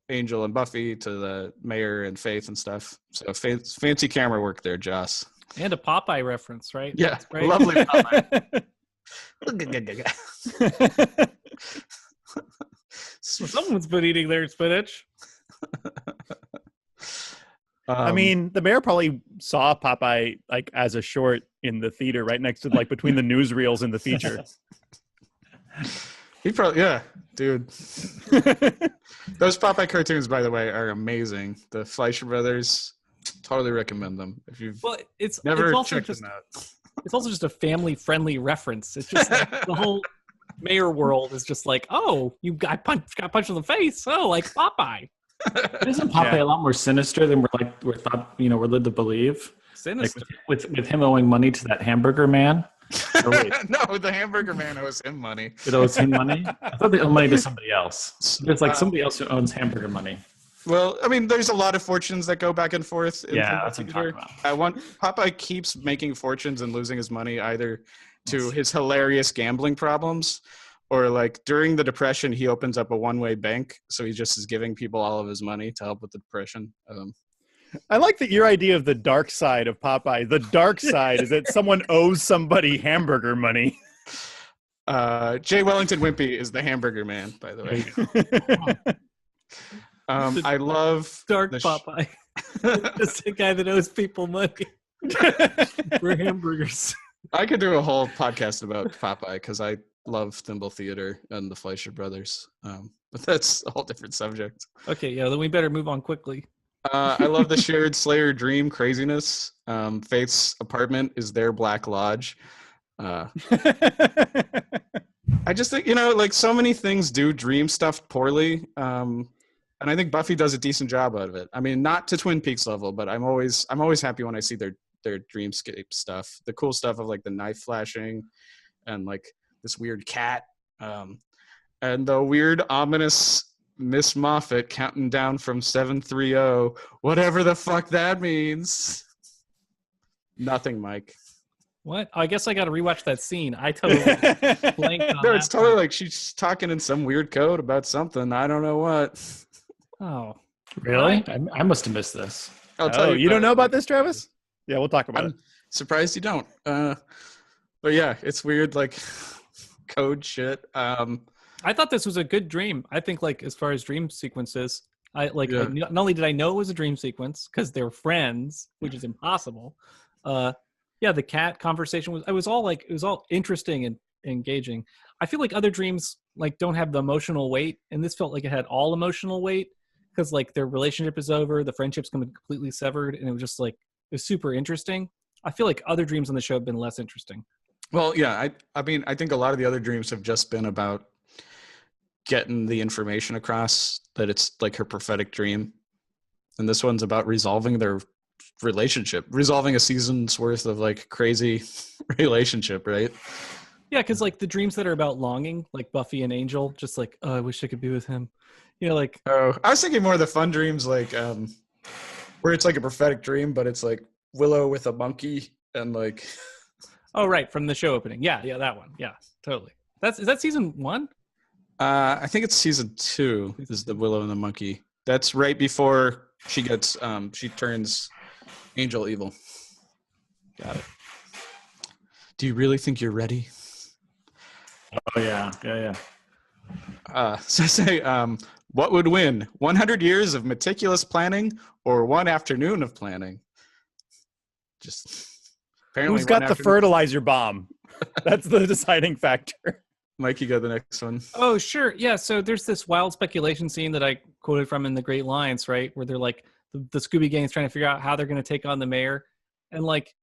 Angel and Buffy to the mayor and Faith and stuff. So fancy camera work there, Joss. And a Popeye reference, right? Yeah, lovely Popeye. Someone's been eating their spinach. I mean, the mayor probably saw Popeye like as a short in the theater, right next to like between the newsreels and the feature. He probably, dude. Those Popeye cartoons, by the way, are amazing. The Fleischer Brothers, totally recommend them if you've never checked them out. It's also just a family-friendly reference. It's just like, the whole mayor world is just like, oh, you got punched in the face. Oh, like Popeye. Isn't Popeye a lot more sinister than we're led to believe? Sinister. Like with him owing money to that hamburger man. No, the hamburger man owes him money. It owes him money? I thought they owe money to somebody else. There's like somebody else who owns hamburger money. Well, I mean, there's a lot of fortunes that go back and forth. That's what I'm talking about. Popeye keeps making fortunes and losing his money either to his hilarious gambling problems or like during the Depression, he opens up a one-way bank. So he just is giving people all of his money to help with the Depression. I like that your idea of the dark side of Popeye. The dark side is that someone owes somebody hamburger money. Jay Wellington Wimpy is the hamburger man, by the way. I love dark Popeye. Just a guy that owes people money for hamburgers. I could do a whole podcast about Popeye because I love Thimble Theater and the Fleischer Brothers. But that's a whole different subject. Okay, then we better move on quickly. I love the shared Slayer dream craziness. Faith's apartment is their Black Lodge. I just think, like so many things do dream stuff poorly. And I think Buffy does a decent job out of it. I mean, not to Twin Peaks level, but I'm always happy when I see their dreamscape stuff. The cool stuff of like the knife flashing and like this weird cat. And the weird, ominous Miss Moffat counting down from 730, whatever the fuck that means. Nothing, Mike. What? I guess I got to rewatch that scene. I totally blanked on No, that it's totally part. like she's talking in some weird code about something. I don't know what. Oh, Really? I must have missed this. I'll tell you. You don't know about this, Travis? Yeah, we'll talk about it. I'm surprised you don't. But yeah, it's weird, like code shit. I thought this was a good dream. I think, like, as far as dream sequences, Yeah. not only did I know it was a dream sequence because they're friends, which is impossible. Yeah, the cat conversation was all interesting and engaging. I feel like other dreams like don't have the emotional weight, and this felt like it had all emotional weight because like their relationship is over, the friendship's completely severed, and it was just like it was super interesting. I feel like other dreams on the show have been less interesting. Well, yeah, I mean, I think a lot of the other dreams have just been about getting the information across that it's like her prophetic dream. And this one's about resolving their relationship, resolving a season's worth of like crazy relationship, right? Yeah, because like the dreams that are about longing, like Buffy and Angel, just like, oh, I wish I could be with him. Like Oh, I was thinking more of the fun dreams, like where it's like a prophetic dream, but it's like Willow with a monkey and like oh right, from the show opening. Yeah, that one. Yeah, totally. Is that season 1? I think it's season 2 is the Willow and the monkey. That's right before she gets she turns Angel evil. Got it. Do you really think you're ready? Oh yeah. So I say, what would win? 100 years of meticulous planning or one afternoon of planning? Just apparently. Who's got the fertilizer bomb? That's the deciding factor. Mike, you got the next one. Oh, sure. Yeah. So there's this wild speculation scene that I quoted from in The Great Lines, right? Where they're like, the Scooby Gang is trying to figure out how they're going to take on the mayor. And like,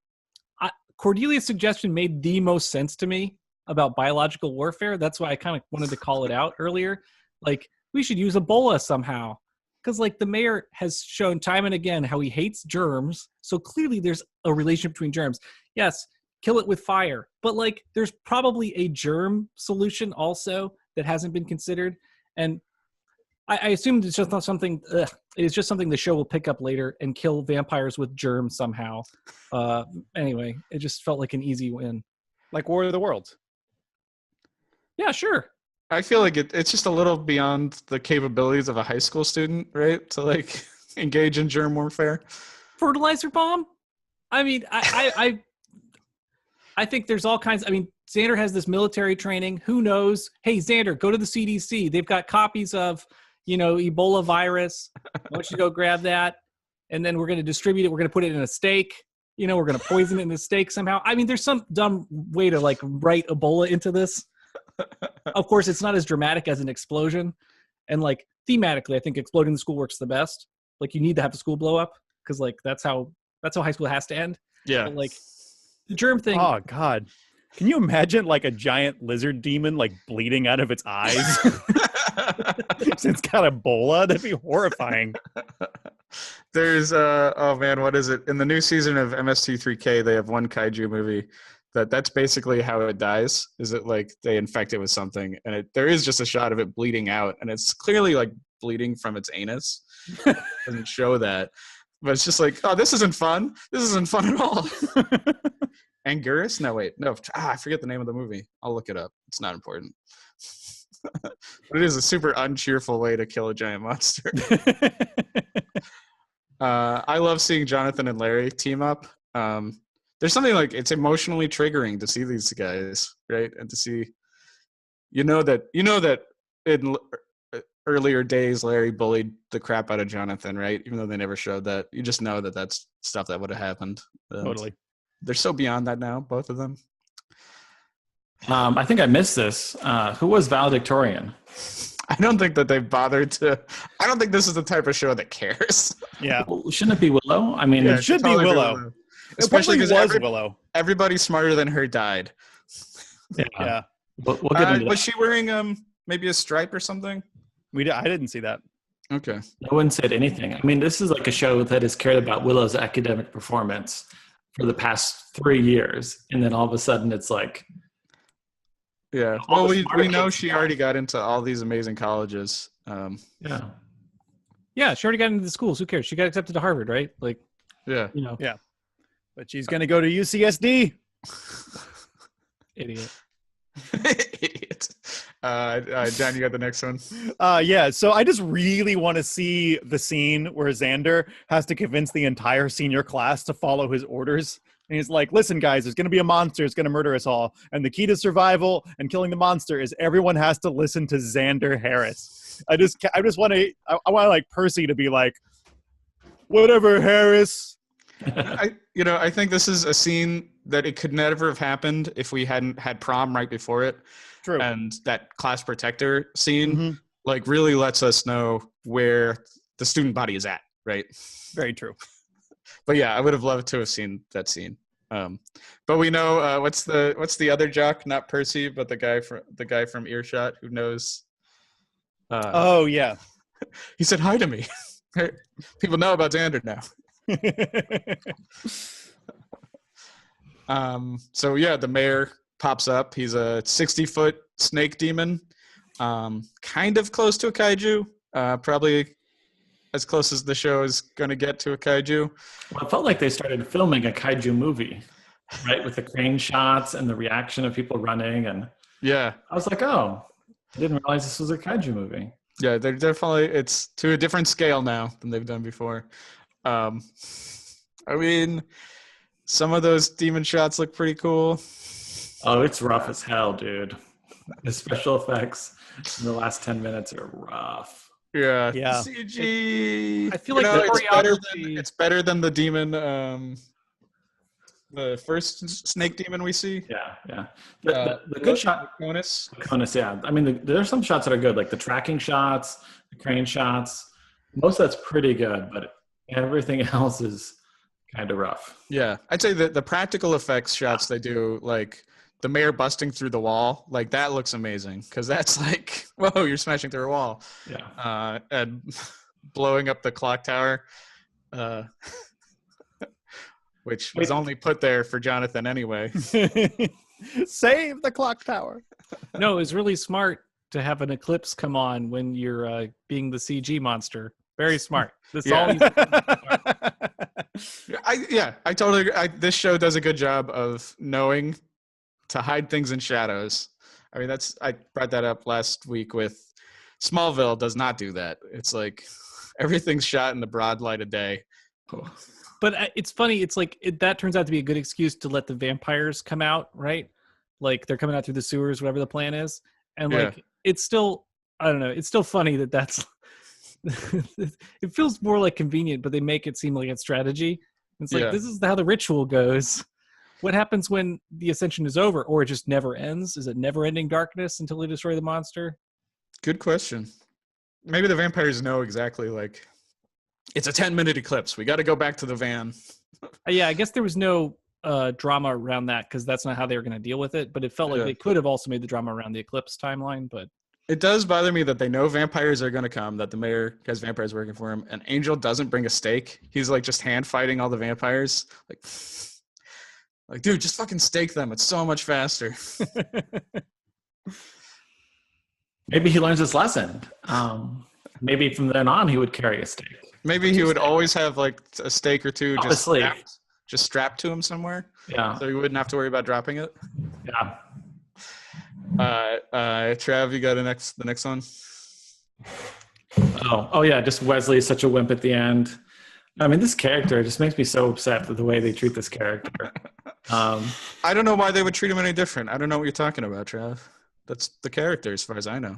Cordelia's suggestion made the most sense to me about biological warfare. That's why I kind of wanted to call it out earlier. Like, we should use Ebola somehow. Because like the mayor has shown time and again how he hates germs. So clearly there's a relationship between germs. Yes, kill it with fire. But like there's probably a germ solution also that hasn't been considered. And I assume it's just not something, it's just something the show will pick up later and kill vampires with germs somehow. Anyway, it just felt like an easy win. Like War of the Worlds. Yeah, sure. I feel like it's just a little beyond the capabilities of a high school student, right? To like engage in germ warfare. Fertilizer bomb? I mean, I think there's all kinds. I mean, Xander has this military training. Who knows? Hey, Xander, go to the CDC. They've got copies of, Ebola virus. Why don't you go grab that? And then we're going to distribute it. We're going to put it in a steak. We're going to poison it in a steak somehow. I mean, there's some dumb way to like write Ebola into this. Of course, it's not as dramatic as an explosion. And like thematically, I think exploding the school works the best. Like you need to have the school blow up because like that's how high school has to end. Yeah. But, like the germ thing. Oh God. Can you imagine like a giant lizard demon like bleeding out of its eyes? It's got Ebola. That'd be horrifying. There's oh man, what is it? In the new season of MST3K, they have one kaiju movie that's basically how it dies. Is it like they infect it with something, and there is just a shot of it bleeding out, and it's clearly like bleeding from its anus. Doesn't show that, but it's just like, oh, this isn't fun. This isn't fun at all. Anguirus? No, wait, no. I forget the name of the movie. I'll look it up. It's not important. But it is a super uncheerful way to kill a giant monster. I love seeing Jonathan and Larry team up. There's something like it's emotionally triggering to see these guys, right? And to see, that in earlier days, Larry bullied the crap out of Jonathan, right? Even though they never showed that, you just know that that's stuff that would have happened. And Totally. they're so beyond that now, both of them. I think I missed this. Who was valedictorian? I don't think that they've bothered to. I don't think this is the type of show that cares. Yeah. Well, shouldn't it be Willow? I mean, Yeah, It should be totally Willow. Especially It because probably was Willow. everybody smarter than her died. Yeah. we'll get into Was that. she wearing maybe a stripe or something? I didn't see that. Okay. No one said anything. I mean, this is like a show that has cared about Willow's academic performance for the past 3 years, and then all of a sudden it's like, Yeah. All Well, the we smart know kids she got- already got into all these amazing colleges. yeah. Yeah, she already got into the schools. Who cares? She got accepted to Harvard, right? Like, Yeah. you know, But she's going to go to UCSD. idiot. Idiot. John, you got the next one. Yeah, so I just really want to see the scene where Xander has to convince the entire senior class to follow his orders. And he's like, listen, guys, there's going to be a monster. It's going to murder us all. And the key to survival and killing the monster is everyone has to listen to Xander Harris. I just want to, I want like Percy to be like, whatever, Harris. I think this is a scene that it could never have happened if we hadn't had prom right before it. True. And that class protector scene Mhm. like really lets us know where the student body is at, right? Very true. But yeah, I would have loved to have seen that scene. But we know what's the other jock, not Percy, but the guy from Earshot who knows. Oh, yeah. He said hi to me. People know about Xander now. So yeah, the mayor pops up. He's a 60-foot snake demon, kind of close to a kaiju. Probably as close as the show is going to get to a kaiju. Well, it felt like they started filming a kaiju movie, right? With the crane shots and the reaction of people running. And Yeah, I was like, oh, I didn't realize this was a kaiju movie. yeah, they're definitely, it's to a different scale now than they've done before. I mean, some of those demon shots look pretty cool. Oh, it's rough as hell, dude. The special effects in the last 10 minutes are rough. Yeah, Yeah. CG. I feel like the choreography- it's better than the demon. The first snake demon we see. Yeah. The good shot, Conus. Conus, yeah. I mean, there are some shots that are good, like the tracking shots, the crane shots. Most of that's pretty good, but everything else is kind of rough. Yeah, I'd say that the practical effects shots they do, like the mayor busting through the wall, like that looks amazing because that's like, whoa, you're smashing through a wall. Yeah. And blowing up the clock tower, which was only put there for Jonathan anyway. Save the clock tower. No, it was really smart to have an eclipse come on when you're being the CG monster. Very smart. This Yeah. all I totally agree. This show does a good job of knowing to hide things in shadows. I mean, I brought that up last week with Smallville does not do that. It's like everything's shot in the broad light of day. But it's funny. It's like that turns out to be a good excuse to let the vampires come out, right? Like they're coming out through the sewers, whatever the plan is. And like it's still, I don't know. It's still funny that's. It feels more like convenient, but they make it seem like it's strategy. It's like this is how the ritual goes. What happens when the ascension is over, or it just never ends? Is it never-ending darkness until they destroy the monster? Good question. Maybe the vampires know exactly, like, it's a 10-minute eclipse. We got to go back to the van. Yeah, I guess there was no drama around that because that's not how they were going to deal with it. But it felt like they could have also made the drama around the eclipse timeline. But it does bother me that they know vampires are going to come, that the mayor has vampires working for him, and Angel doesn't bring a stake. He's like just hand fighting all the vampires. Like, dude, just fucking stake them. It's so much faster. Maybe he learns his lesson. Maybe from then on he would carry a stake. Maybe he would always have like a stake or two Obviously. just strapped to him somewhere. Yeah. So he wouldn't have to worry about dropping it. Yeah. Trav, you got the next one? Oh yeah, just Wesley is such a wimp at the end. I mean, this character just makes me so upset with the way they treat this character. I don't know why they would treat him any different. I don't know what you're talking about, Trav. That's the character as far as I know.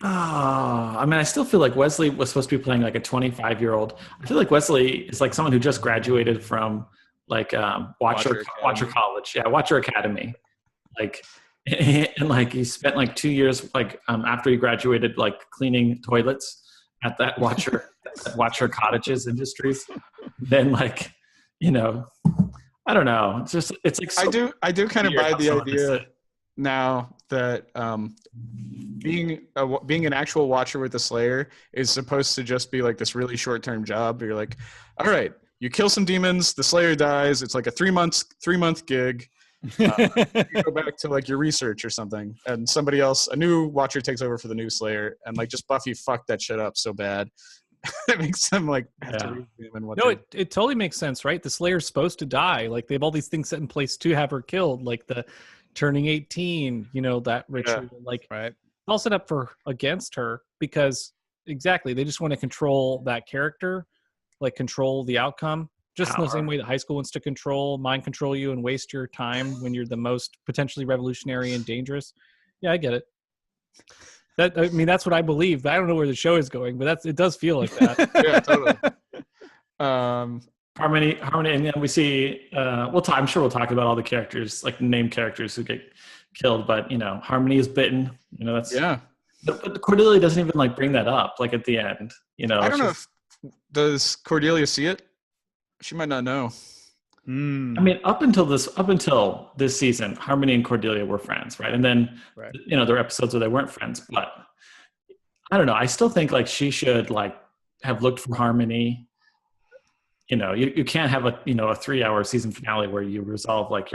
I mean, I still feel like Wesley was supposed to be playing like a 25-year-old. I feel like Wesley is like someone who just graduated from like Watcher College. Yeah, Watcher Academy. Like, and like he spent like 2 years like after he graduated like cleaning toilets at that Watcher Cottages Industries. Then like, you know, I don't know. It's just it's like so I do kind of weird buy how the some of this- idea now that being an actual Watcher with the Slayer is supposed to just be like this really short-term job. You're like, all right, you kill some demons, the Slayer dies. It's like a 3-month gig. You go back to like your research or something, and somebody else, a new Watcher, takes over for the new Slayer, and like just Buffy fucked that shit up so bad. It makes them like have to re-examine what. No, it totally makes sense, right? The Slayer's supposed to die. Like they have all these things set in place to have her killed, like the turning 18, you know, that ritual. Like Right. all set up for against her because exactly they just want to control that character, like control the outcome. Just in the same way that high school wants to mind control you and waste your time when you're the most potentially revolutionary and dangerous. Yeah, I get it. I mean, that's what I believe. I don't know where the show is going, but it does feel like that. Yeah, totally. Harmony, and then we see. I'm sure we'll talk about all the characters, like named characters who get killed. But you know, Harmony is bitten. You know, that's But Cordelia doesn't even like bring that up. Like at the end, you know. I don't know does Cordelia see it? She might not know. I mean, up until this season, Harmony and Cordelia were friends, right? And then, you know, there were episodes where they weren't friends. But I don't know. I still think like she should like have looked for Harmony. You know, you can't have a 3-hour season finale where you resolve like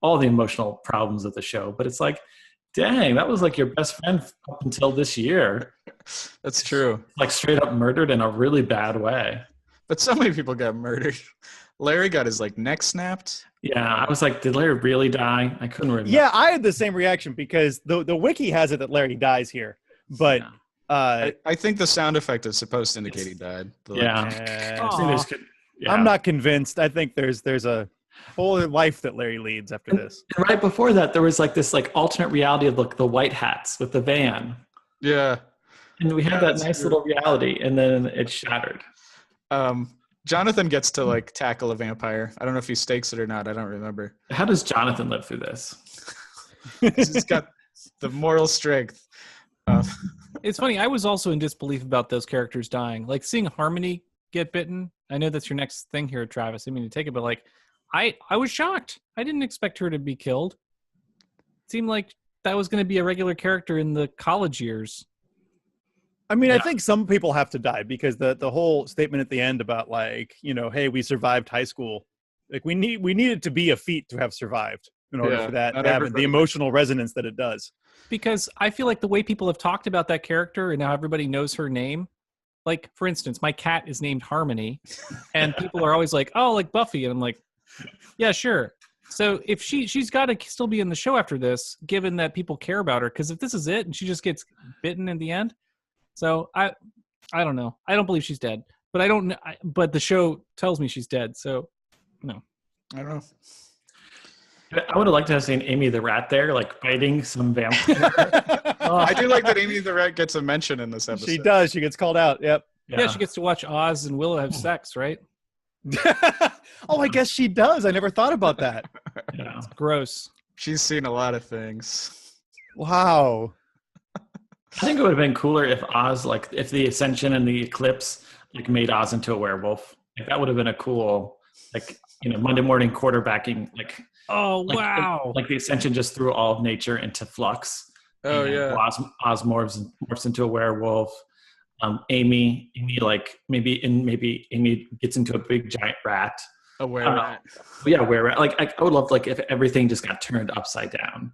all the emotional problems of the show. But it's like, dang, that was like your best friend up until this year. That's true. Like straight up murdered in a really bad way. But so many people got murdered. Larry got his like neck snapped. Yeah, I was like, did Larry really die? I couldn't remember. Yeah, I had the same reaction because the wiki has it that Larry dies here, but I think the sound effect is supposed to indicate he died. I'm not convinced. I think there's a whole life that Larry leads after this. And right before that, there was like this like alternate reality of the white hats with the van. Yeah, and we had that nice little reality, and then it shattered. Jonathan gets to like tackle a vampire. I don't know if he stakes it or not. I don't remember. How does Jonathan live through this? He's got the moral strength. It's funny. I was also in disbelief about those characters dying. Like seeing Harmony get bitten. I know that's your next thing here, Travis. I mean to take it, but like I was shocked. I didn't expect her to be killed. It seemed like that was going to be a regular character in the college years. I mean, I think some people have to die because the whole statement at the end about like, you know, hey, we survived high school. Like we need it to be a feat to have survived in order for that to happen. The emotional resonance that it does. Because I feel like the way people have talked about that character and now everybody knows her name. Like, for instance, my cat is named Harmony and people are always like, oh, like Buffy. And I'm like, yeah, sure. So if she's got to still be in the show after this, given that people care about her, because if this is it and she just gets bitten in the end. So I don't know. I don't believe she's dead, but but the show tells me she's dead. So no, I don't know. I would have liked to have seen Amy the Rat there, like biting some vampire. I do like that Amy the Rat gets a mention in this episode. She does. She gets called out. Yep. Yeah, she gets to watch Oz and Willow have sex, right? Oh, I guess she does. I never thought about that. Yeah. It's gross. She's seen a lot of things. Wow. I think it would have been cooler if Oz, like, if the Ascension and the Eclipse, like, made Oz into a werewolf. Like, that would have been a cool, like, you know, Monday morning quarterbacking, like. Oh, wow. Like the Ascension just threw all of nature into flux. Oh, yeah. Oz morphs into a werewolf. Amy, like, maybe Amy gets into a big giant rat. A were-rat. Yeah, were-rat. Like, I would love, like, if everything just got turned upside down.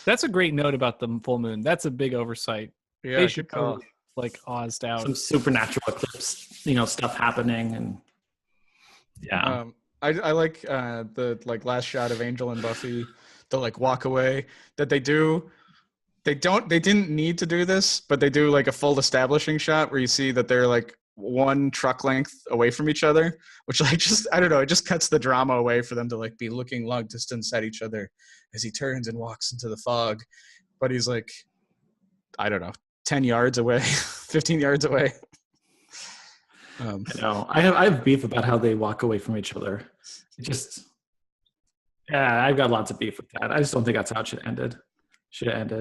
That's a great note about the full moon. That's a big oversight. Yeah, they should call like Ozzed out. Some supernatural eclipse, you know, stuff happening, and yeah. I like the like last shot of Angel and Buffy, the like walk away that they do. They didn't need to do this, but they do like a full establishing shot where you see that they're like one truck length away from each other, which like just, I don't know, it just cuts the drama away for them to like be looking long distance at each other as he turns and walks into the fog. But he's like, I don't know, 10 yards away, 15 yards away. I know. I have beef about how they walk away from each other. It just, Yeah, I've got lots of beef with that. I just don't think that's how it should have ended. Just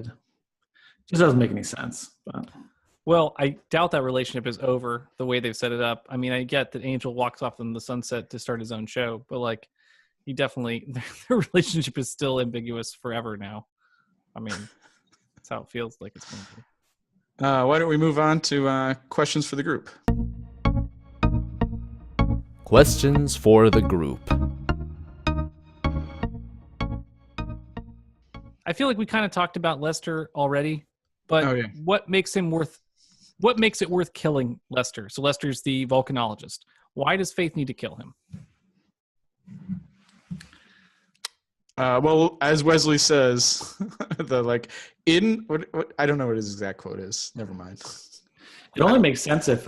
doesn't make any sense. But Well, I doubt that relationship is over the way they've set it up. I mean, I get that Angel walks off in the sunset to start his own show, but like, he definitely their relationship is still ambiguous forever now. I mean, that's how it feels like it's going to be. Why don't we move on to questions for the group? Questions for the group. I feel like we kind of talked about Lester already, but Oh, yeah. what makes it worth killing Lester? So Lester's the volcanologist. Why does Faith need to kill him? Well, as Wesley says, what I don't know what his exact quote is. Never mind. it only makes sense if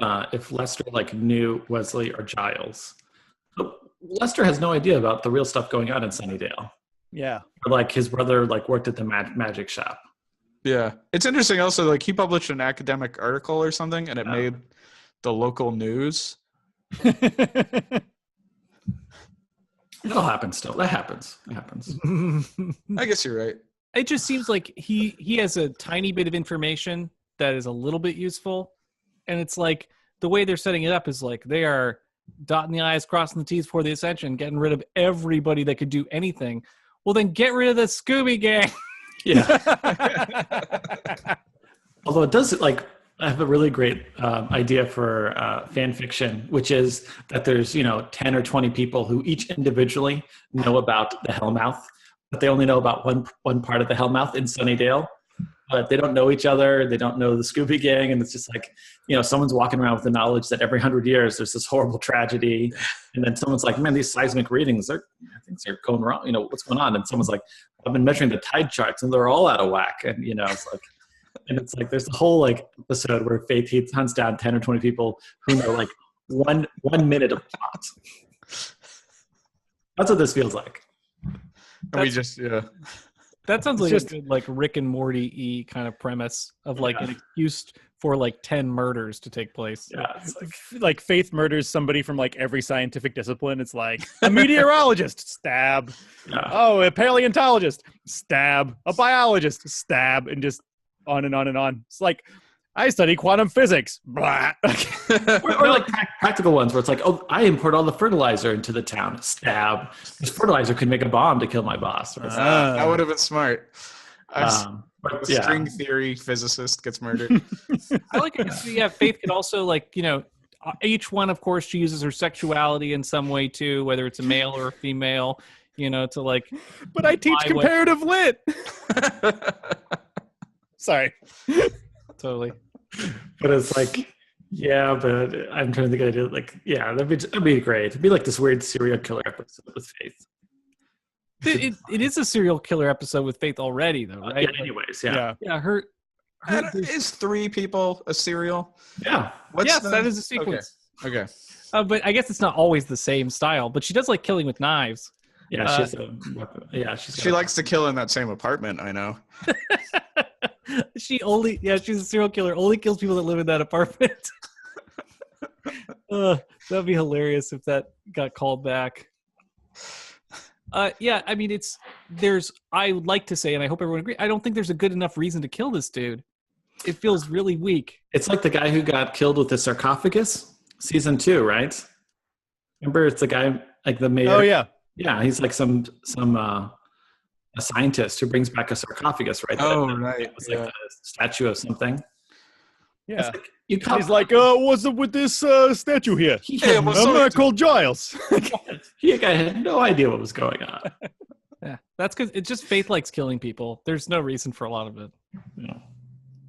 Lester like knew Wesley or Giles. But Lester has no idea about the real stuff going on in Sunnydale. Yeah. Or, like his brother like worked at the magic shop. Yeah, it's interesting. Also, like he published an academic article or something, and it made the local news. That'll happen still. That happens. It happens. I guess you're right. It just seems like he has a tiny bit of information that is a little bit useful, and it's like the way they're setting it up is like they are dotting the I's, crossing the T's for the Ascension, getting rid of everybody that could do anything. Well, then get rid of the Scooby Gang. Yeah. Although it does, like, I have a really great idea for fan fiction, which is that there's, 10 or 20 people who each individually know about the Hellmouth, but they only know about one part of the Hellmouth in Sunnydale. But they don't know each other. They don't know the Scooby Gang. And it's just like, someone's walking around with the knowledge that every 100 years there's this horrible tragedy. And then someone's like, man, these seismic readings, things are going wrong. What's going on? And someone's like, I've been measuring the tide charts and they're all out of whack. And, it's like there's a whole like episode where Faith hunts down 10 or 20 people who know like one minute of plot. That's what this feels like. That sounds like just a good, like Rick and Morty-y kind of premise of like an excuse for like 10 murders to take place. Yeah, it's like Faith murders somebody from like every scientific discipline. It's like a meteorologist, stab. Yeah. Oh, a paleontologist, stab. A biologist, stab, and just on and on and on. It's like I study quantum physics. Blah. or like practical ones where it's like, oh, I import all the fertilizer into the town. Stab. This fertilizer could make a bomb to kill my boss. That would have been smart. String theory physicist gets murdered. I like it. Yeah, Faith could also like, each one, of course, she uses her sexuality in some way too, whether it's a male or a female, to like. But I teach comparative lit. Sorry. Totally. But it's like, yeah, but I'm trying to think of idea. Like, yeah, that'd be great. It'd be like this weird serial killer episode with Faith. It is a serial killer episode with Faith already, though, right? Yeah. Anyways, yeah. Yeah. Her is 3 people a serial? Yeah. That is a sequence. Okay. But I guess it's not always the same style. But she does like killing with knives. Yeah, she likes to kill in that same apartment. I know. She's a serial killer. Only kills people that live in that apartment. That'd be hilarious if that got called back. Yeah, I mean, I would like to say, and I hope everyone agrees, I don't think there's a good enough reason to kill this dude. It feels really weak. It's like the guy who got killed with the sarcophagus, season 2, right? Remember, it's the guy, like the mayor. Oh, yeah. Yeah, he's like a scientist who brings back a sarcophagus, right? Right. It was like a statue of something. Yeah. Like, he's like, what's up with this statue here? I'm not called Giles. He had no idea what was going on. Yeah, that's because it's just Faith likes killing people. There's no reason for a lot of it. Yeah.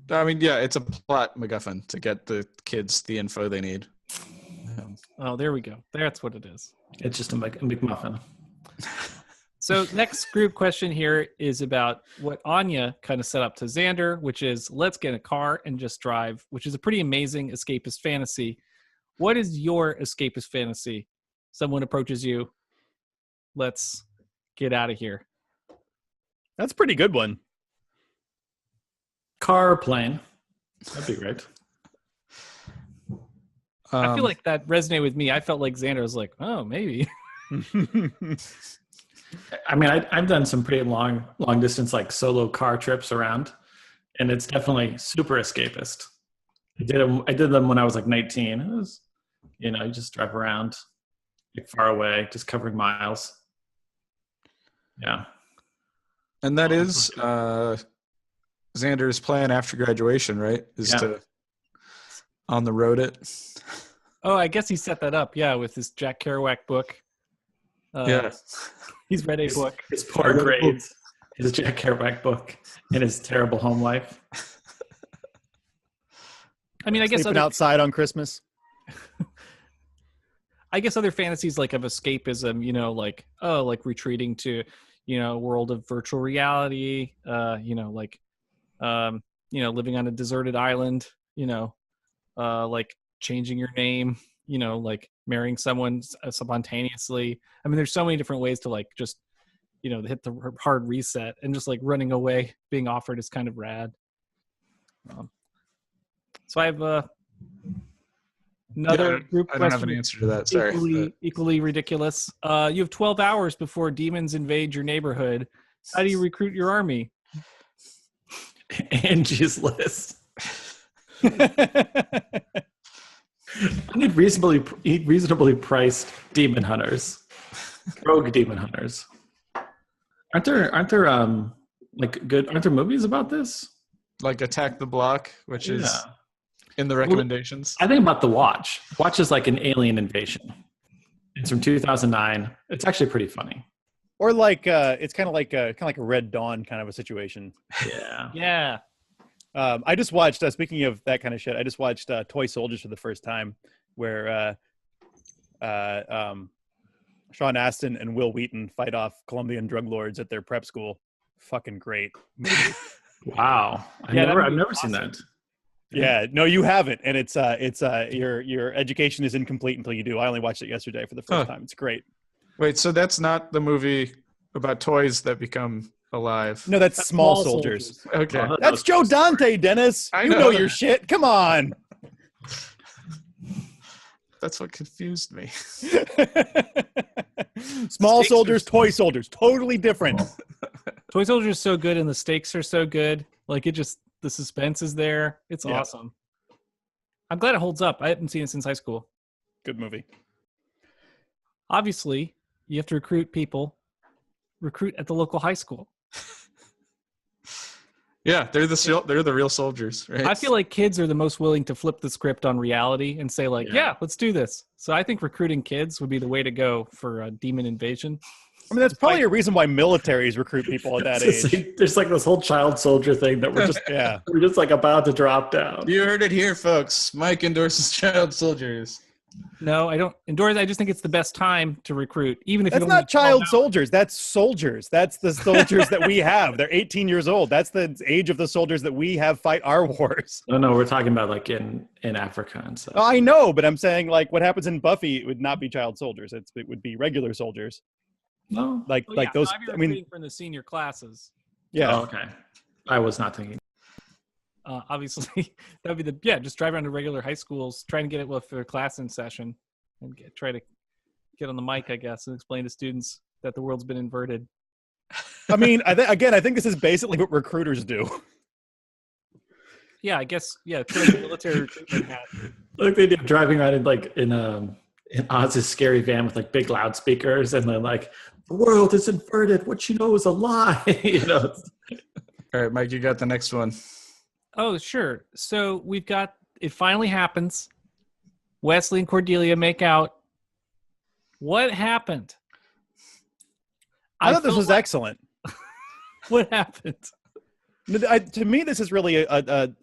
I mean, yeah, it's a plot MacGuffin to get the kids the info they need. Oh, there we go. That's what it is. It's just a McMuffin. So next group question here is about what Anya kind of set up to Xander, which is let's get in a car and just drive, which is a pretty amazing escapist fantasy. What is your escapist fantasy? Someone approaches you. Let's get out of here. That's a pretty good one. Car or plane. That'd be great. I feel like that resonated with me. I felt like Xander was like, oh, maybe. I mean, I've done some pretty long distance like solo car trips around, and it's definitely super escapist. I did them when I was like 19. It was, you just drive around like far away, just covering miles. Yeah. And that is Xander's plan after graduation, right? Is to on the road it. Oh, I guess he set that up, with his Jack Kerouac book. He's read a book. His poor grades, his Jack Kerouac book, and his terrible home life. I mean, I guess sleeping outside on Christmas. I guess other fantasies like of escapism, like retreating to, a world of virtual reality, living on a deserted island, like changing your name, like marrying someone spontaneously. I mean, there's so many different ways to like just, hit the hard reset, and just like running away, being offered is kind of rad. So I have another group I don't question. have an answer to that. Sorry. Equally ridiculous. You have 12 hours before demons invade your neighborhood. How do you recruit your army? Angie's List. I need reasonably priced demon hunters, rogue demon hunters. Aren't there aren't there movies about this? Like Attack the Block, which is in the recommendations. I think about The Watch. Watch is like an alien invasion. It's from 2009. It's actually pretty funny. Or like it's kind of like a Red Dawn kind of a situation. Yeah. I just watched. Speaking of that kind of shit, I just watched Toy Soldiers for the first time, where Sean Astin and Will Wheaton fight off Colombian drug lords at their prep school. Fucking great movie. Wow. I've never seen that. Yeah, no, you haven't, and it's your education is incomplete until you do. I only watched it yesterday for the first time. It's great. Wait, so that's not the movie about toys that become alive? No, that's Small Soldiers. Okay, that's Joe Dante, Dennis. You know your shit. Come on. That's what confused me. Small Soldiers, Toy Soldiers, totally different. Toy Soldiers is so good, and the stakes are so good. Like the suspense is there. It's awesome. I'm glad it holds up. I haven't seen it since high school. Good movie. Obviously, you have to recruit people. Recruit at the local high school. Yeah, they're the real soldiers, right? I feel like kids are the most willing to flip the script on reality and say like, yeah, let's do this. So I think recruiting kids would be the way to go for a demon invasion. I mean, that's probably a reason why militaries recruit people at that age. There's like this whole child soldier thing that we're just we're just like about to drop down. You heard it here, folks. Mike endorses child soldiers. No, I don't endorse. I just think it's the best time to recruit, even if that's not child soldiers. That's soldiers. That's the soldiers that we have. They're 18 years old. That's the age of the soldiers that we have fight our wars. No, we're talking about like in Africa and stuff. Oh, I know, but I'm saying like what happens in Buffy, it would not be child soldiers. It would be regular soldiers. No, those. No, I mean, for the senior classes. Yeah. Oh, okay. I was not thinking. Obviously, that would be just drive around to regular high schools, try and get it with their class in session, and try to get on the mic, I guess, and explain to students that the world's been inverted. I mean, I think this is basically what recruiters do. Yeah, I guess. Yeah, it's like a military recruitment hat. Like they do driving around in Oz's scary van with like big loudspeakers, and then like the world is inverted. What you know is a lie. All right, Mike, you got the next one. Oh, sure. So we've got it. Finally happens. Wesley and Cordelia make out. What happened? I thought this was excellent. What happened? To me, this is really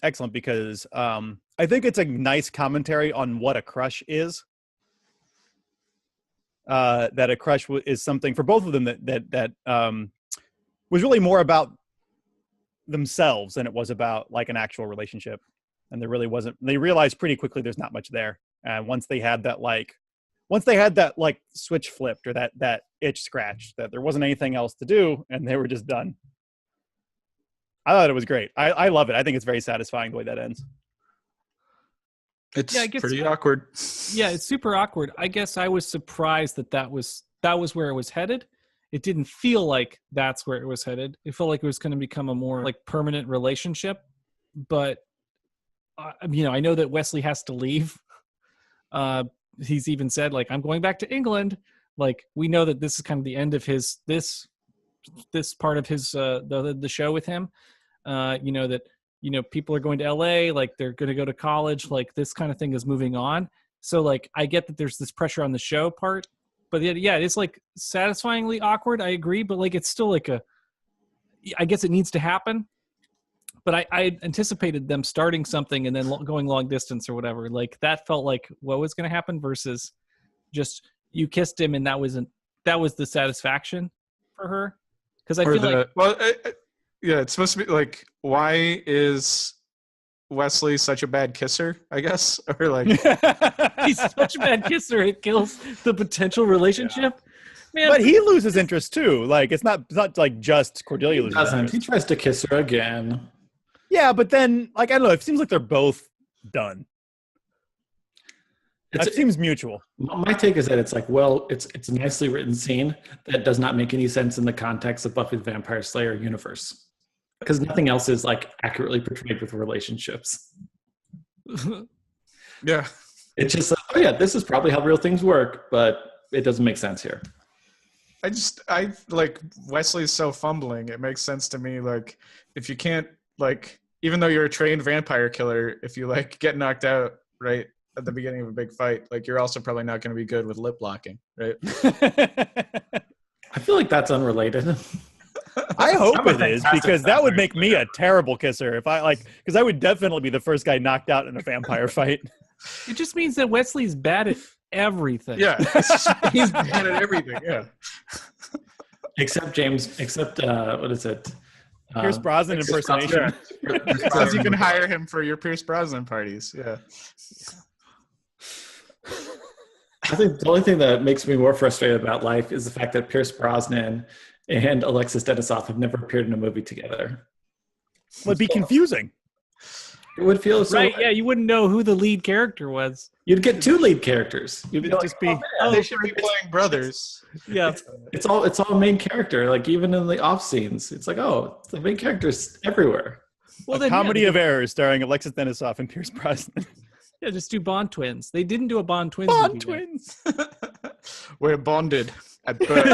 excellent because I think it's a nice commentary on what a crush is. That a crush is something for both of them that was really more about themselves than it was about like an actual relationship. And there really wasn't. They realized pretty quickly there's not much there. And once they had that switch flipped or that itch scratched, that there wasn't anything else to do, and they were just done. I thought it was great. I love it. I think it's very satisfying the way that ends. It's pretty awkward. Yeah, it's super awkward. I guess I was surprised that was where it was headed, it didn't feel like that's where it was headed. It felt like it was going to become a more like permanent relationship. But I know that Wesley has to leave. He's even said like, I'm going back to England. Like, we know that this is kind of the end of his this part of his the show with him. That people are going to LA, like they're going to go to college, like this kind of thing is moving on. So like I get that there's this pressure on the show part, but yeah, it's like satisfyingly awkward. I agree, but like it's still like I guess it needs to happen. But I anticipated them starting something and then going long distance or whatever. Like that felt like what was going to happen versus just you kissed him and that was the satisfaction for her. Because I feel it's supposed to be like, why is Wesley such a bad kisser? I guess, or like he's such a bad kisser it kills the potential relationship. Man, but he loses interest too. Like it's not like just Cordelia loses interest. He tries to kiss her again. Yeah, but then like I don't know. It seems like they're both done. It seems mutual. My take is that it's like, well, it's a nicely written scene that does not make any sense in the context of Buffy the Vampire Slayer universe, because nothing else is like accurately portrayed with relationships. Yeah, it's just this is probably how real things work, but it doesn't make sense here. I like Wesley's so fumbling. It makes sense to me. Like if you can't like, even though you're a trained vampire killer, if you like get knocked out right at the beginning of a big fight, like you're also probably not going to be good with lip locking, right? I feel like that's unrelated. I hope it is, because that would make me a terrible kisser if because I would definitely be the first guy knocked out in a vampire fight. It just means that Wesley's bad at everything. Yeah, he's bad at everything. Yeah, except what is it? Pierce Brosnan impersonation. Because you can hire him for your Pierce Brosnan parties. Yeah. I think the only thing that makes me more frustrated about life is the fact that Pierce Brosnan and Alexis Denisof have never appeared in a movie together. It would be confusing. It would feel so. Right, yeah, you wouldn't know who the lead character was. You'd get two lead characters. You'd just be. They should be playing brothers. Yeah, it's all main character. Like even in the off scenes, it's like the main characters everywhere. Well, a comedy of errors starring Alexis Denisof and Pierce Brosnan. Yeah, just do Bond twins. They didn't do a Bond twins. Bond movie twins. We're bonded at birth.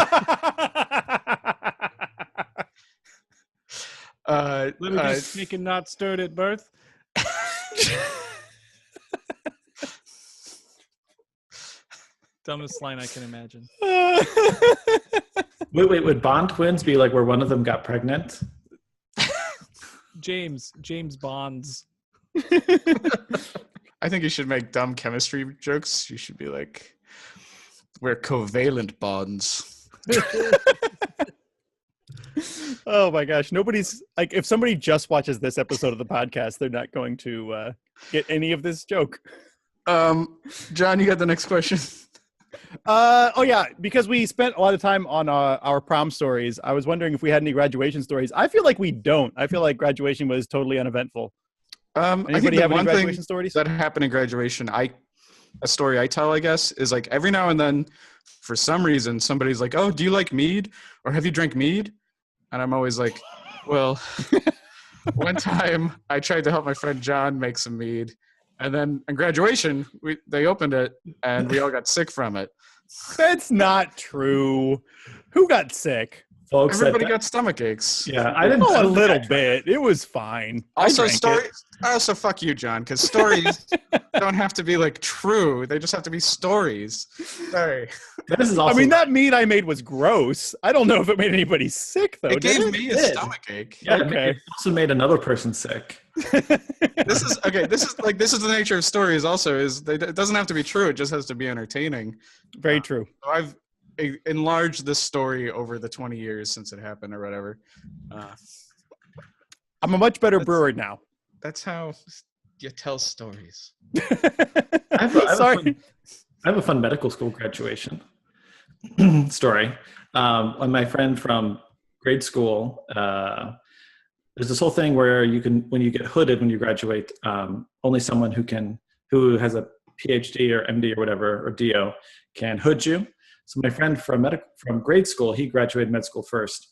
Let me just make it not stirred at birth. Dumbest line I can imagine. Wait, would Bond twins be like where one of them got pregnant? James Bonds. I think you should make dumb chemistry jokes. You should be like, we're covalent bonds. Oh my gosh. Nobody's like, if somebody just watches this episode of the podcast, they're not going to get any of this joke. John, you got the next question. Oh yeah, because we spent a lot of time on our prom stories. I was wondering if we had any graduation stories. I feel like we don't. I feel like graduation was totally uneventful. Anybody have any graduation stories that happened in graduation? A story I tell, I guess, is like every now and then, for some reason, somebody's like, "Oh, do you like mead? Or have you drank mead?" And I'm always like, "Well, one time I tried to help my friend John make some mead, and then in graduation they opened it and we all got sick from it." That's not true. Who got sick? Folks, everybody got stomach aches. Yeah, I didn't. A little bit. It was fine. Also, Also, fuck you, John, because stories don't have to be like true. They just have to be stories. Sorry. I mean, that mead I made was gross. I don't know if it made anybody sick, though. It gave me a stomach ache. Yeah, okay. It also made another person sick. This is the nature of stories. Also, it doesn't have to be true. It just has to be entertaining. Very true. So I've enlarged this story over the 20 years since it happened, or whatever. I'm a much better brewer now. That's how you tell stories. I have a fun medical school graduation story. On my friend from grade school, there's this whole thing where when you get hooded when you graduate, only someone who has a PhD or MD or whatever or DO can hood you. So my friend from grade school, he graduated med school first.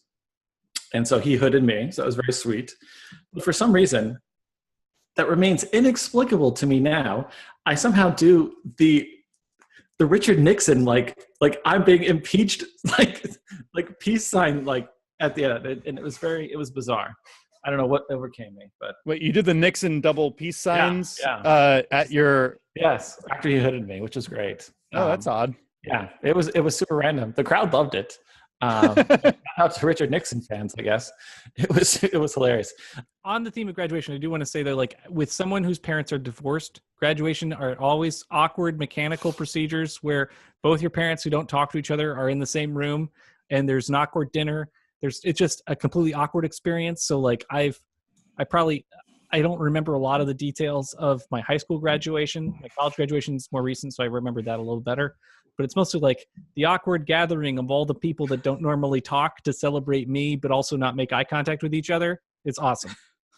And so he hooded me. So that was very sweet. But for some reason, that remains inexplicable to me now. I somehow do the Richard Nixon, like I'm being impeached, like peace sign, like at the end. And it was bizarre. I don't know what overcame me, but. Wait, you did the Nixon double peace signs at your. Yes, after he hooded me, which was great. Oh, that's odd. Yeah, it was super random. The crowd loved it. Shout out to Richard Nixon fans, I guess. It was hilarious. On the theme of graduation, I do want to say that, like, with someone whose parents are divorced, graduation are always awkward mechanical procedures where both your parents who don't talk to each other are in the same room, and there's an awkward dinner. It's just a completely awkward experience. So, like, I don't remember a lot of the details of my high school graduation. My college graduation is more recent, so I remember that a little better. But it's mostly like the awkward gathering of all the people that don't normally talk to celebrate me, but also not make eye contact with each other. It's awesome.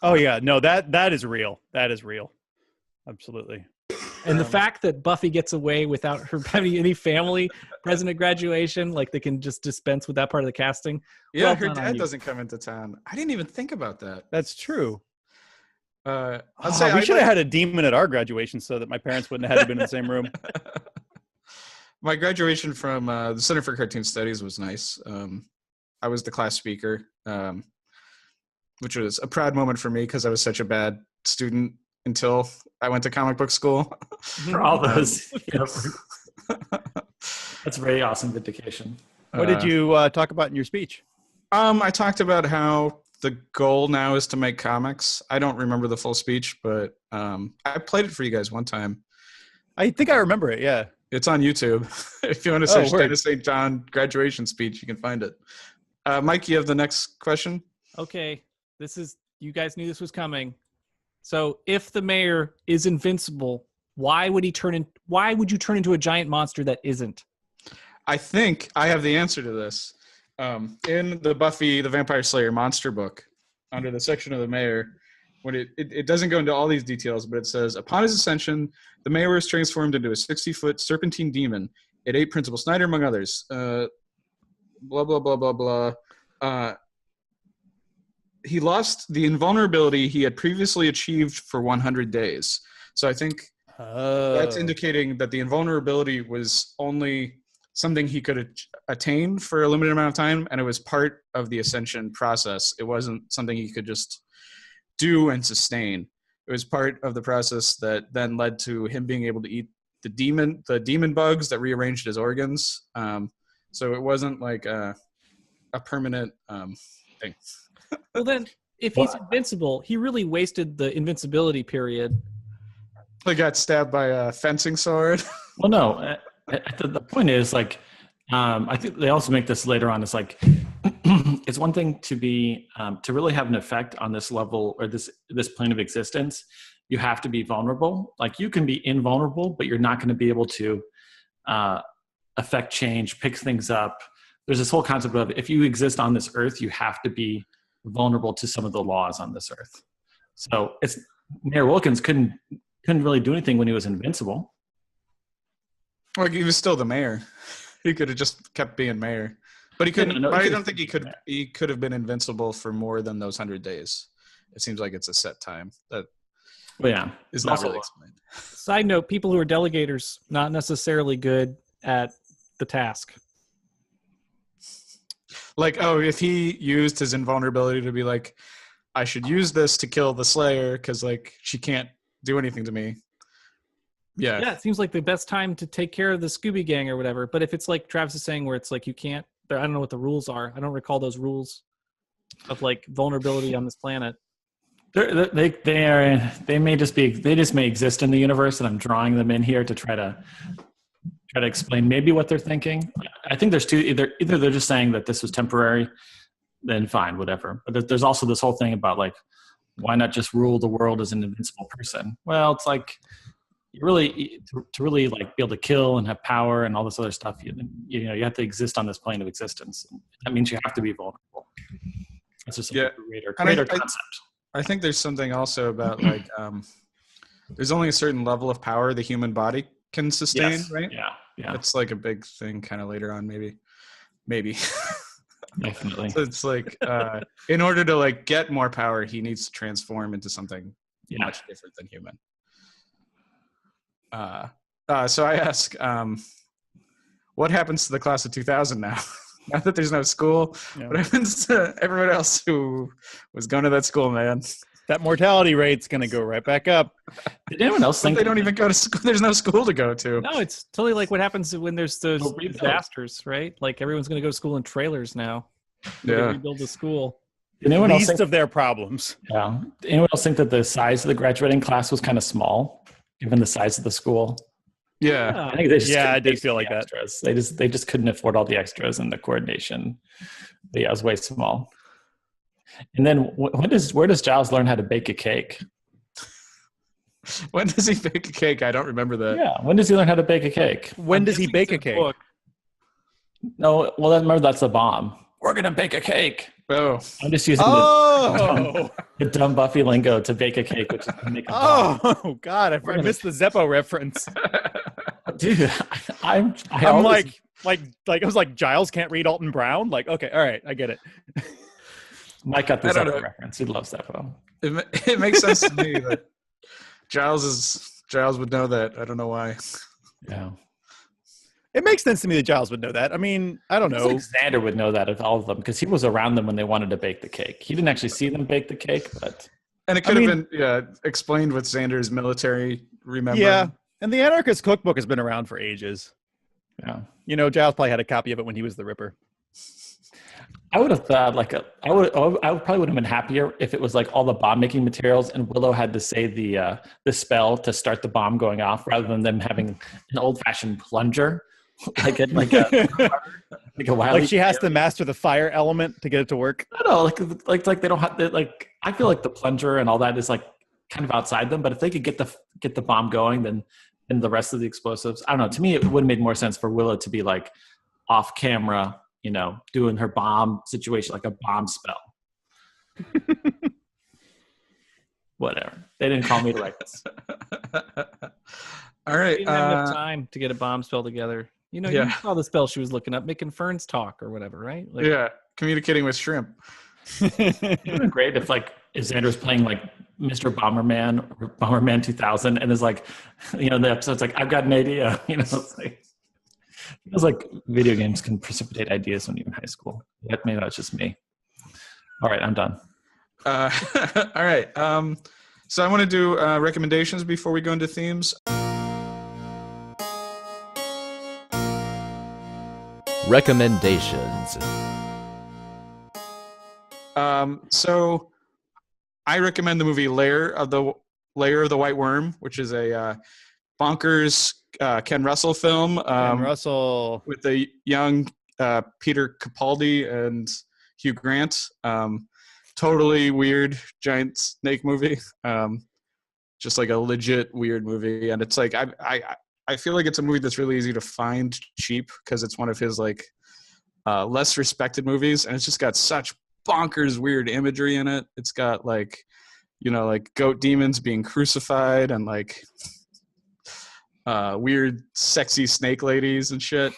Oh yeah, no, that is real. That is real. Absolutely. And the fact that Buffy gets away without her having any family present at graduation, like they can just dispense with that part of the casting. Yeah, Well her done on dad you. doesn't come into town. I didn't even think about that. That's true. I'd We say should have had a demon at our graduation so that my parents wouldn't have had to been in the same room. My graduation from the Center for Cartoon Studies was nice. I was the class speaker, which was a proud moment for me because I was such a bad student until I went to comic book school. For all those. That's a very awesome vindication. What did you talk about in your speech? I talked about how the goal now is to make comics. I don't remember the full speech, but I played it for you guys one time. I think I remember it, yeah. It's on YouTube. If you want to search word. Dennis St. John graduation speech, you can find it. Mike, you have the next question? Okay, you guys knew this was coming. So if the mayor is invincible, why would you turn into a giant monster that isn't? I think I have the answer to this. In the Buffy the Vampire Slayer monster book, under the section of the mayor, when it doesn't go into all these details, but it says, upon his ascension, the mayor was transformed into a 60-foot serpentine demon. It ate Principal Snyder, among others. Blah, blah, blah, blah, blah. He lost the invulnerability he had previously achieved for 100 days. So I think that's indicating that the invulnerability was only something he could attain for a limited amount of time, and it was part of the ascension process. It wasn't something he could just do and sustain. It was part of the process that then led to him being able to eat the demon bugs that rearranged his organs. So it wasn't like a permanent thing. Well, then, if he's invincible, he really wasted the invincibility period. He got stabbed by a fencing sword. Well, no. The point is, like, I think they also make this later on. It's like, it's one thing to be to really have an effect on this level or this plane of existence. You have to be vulnerable. Like, you can be invulnerable, but you're not going to be able to affect change, pick things up. There's this whole concept of, if you exist on this earth, you have to be vulnerable to some of the laws on this earth. So Mayor Wilkins couldn't really do anything when he was invincible. Like, he was still the mayor. He could have just kept being mayor, but he couldn't. I don't think he could. He could have been invincible for more than those 100 days. It seems like it's a set time that. Well, yeah, is not really explained. Side note: people who are delegators not necessarily good at the task. Like, if he used his invulnerability to be like, I should use this to kill the Slayer because, like, she can't do anything to me. Yeah, it seems like the best time to take care of the Scooby Gang or whatever. But if it's like Travis is saying, where it's like you can't, I don't know what the rules are. I don't recall those rules of like vulnerability on this planet. They just may exist in the universe, and I'm drawing them in here to try to explain maybe what they're thinking. I think there's two. Either they're just saying that this was temporary, then fine, whatever. But there's also this whole thing about, like, why not just rule the world as an invincible person? Well, it's like, you really to really like be able to kill and have power and all this other stuff, you have to exist on this plane of existence. That means you have to be vulnerable. That's just a greater concept. I think there's something also about, like, there's only a certain level of power the human body can sustain, yes. right? Yeah, It's like a big thing kind of later on, maybe. definitely. So it's like in order to like get more power, he needs to transform into something much different than human. So I ask, what happens to the class of 2000 now? Now that there's no school, what happens to everyone else who was going to that school, man? That mortality rate's going to go right back up. Did anyone else think they don't even go to school? There's no school to go to. No, it's totally like what happens when there's those disasters, right? Like everyone's going to go to school in trailers now. They rebuild the school. Did anyone else Least think, of their problems. yeah. Did anyone else think that the size of the graduating class was kind of small, given the size of the school? Yeah. I think they just I did feel like that. extras. They just couldn't afford all the extras and the coordination. But yeah, it was way small. And then where does Giles learn how to bake a cake? When does he bake a cake? I don't remember that. Yeah, when does he learn how to bake a cake? When does he bake a cake? Book. No, well, remember that's the bomb. We're gonna bake a cake. Oh, I'm just using the dumb Buffy lingo to bake a cake, which is to make a bomb. Oh God, I missed the Zeppo reference. Dude, I'm like I was like, Giles can't read Alton Brown. Like, okay, all right, I get it. Mike got the Zeppo reference. He loves Zeppo. It makes sense to me that Giles would know that. I don't know why. Yeah. It makes sense to me that Giles would know that. I mean, I don't know. Like Xander would know that of all of them because he was around them when they wanted to bake the cake. He didn't actually see them bake the cake, but and it could have been explained with Xander's military remembering. Yeah, and the Anarchist Cookbook has been around for ages. Yeah, you know, Giles probably had a copy of it when he was the Ripper. I would have thought I probably would have been happier if it was like all the bomb making materials and Willow had to say the spell to start the bomb going off rather than them having an old fashioned plunger. Like she has to master the fire element to get it to work. No, like they don't have like. I feel like the plunger and all that is like kind of outside them. But if they could get the bomb going, then the rest of the explosives. I don't know. To me, it would have made more sense for Willow to be like off camera, you know, doing her bomb situation like a bomb spell. Whatever. They didn't call me to write this. All right. She didn't have enough time to get a bomb spell together. You know, you saw the spell she was looking up, making ferns talk or whatever, right? Like, yeah, communicating with shrimp. It would have been great if Xander's playing like Mr. Bomberman or Bomberman 2000 and is like, you know, the episode's like, I've got an idea. You know, it feels like video games can precipitate ideas when you're in high school. Maybe that's just me. All right, I'm done. All right. So I want to do recommendations before we go into themes. Recommendations. So I recommend the movie Lair of the White Worm, which is a bonkers Ken Russell film. Ken Russell with the young Peter Capaldi and Hugh Grant. Totally weird giant snake movie. Just like a legit weird movie, and it's like I feel like it's a movie that's really easy to find cheap because it's one of his like less respected movies, and it's just got such bonkers weird imagery in it. It's got like, you know, like goat demons being crucified and like weird sexy snake ladies and shit.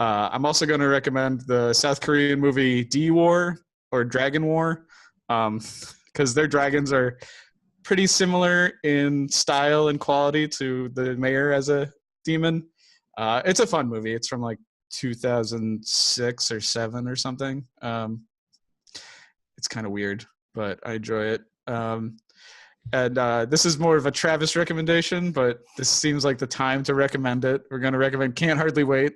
I'm also going to recommend the South Korean movie D-War or Dragon War because their dragons are pretty similar in style and quality to the mayor as a demon. It's a fun movie. It's from like 2006 or 7 or something. It's kind of weird, but I enjoy it. And this is more of a Travis recommendation, but this seems like the time to recommend it. We're going to recommend Can't Hardly Wait.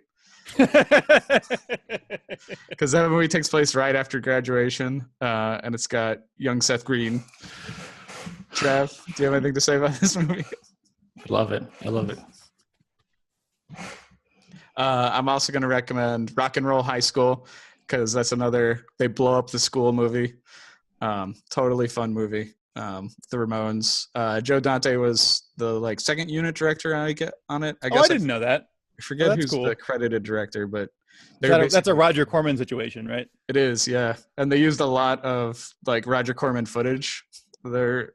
Because that movie takes place right after graduation, and it's got young Seth Green. Trav, do you have anything to say about this movie? I love it. I'm also going to recommend Rock and Roll High School because that's another they blow up the school movie. Totally fun movie. The Ramones. Joe Dante was the like second unit director on it. I guess I didn't know that. I forget who's the credited director, but that's a Roger Corman situation, right? It is, yeah. And they used a lot of like Roger Corman footage. There's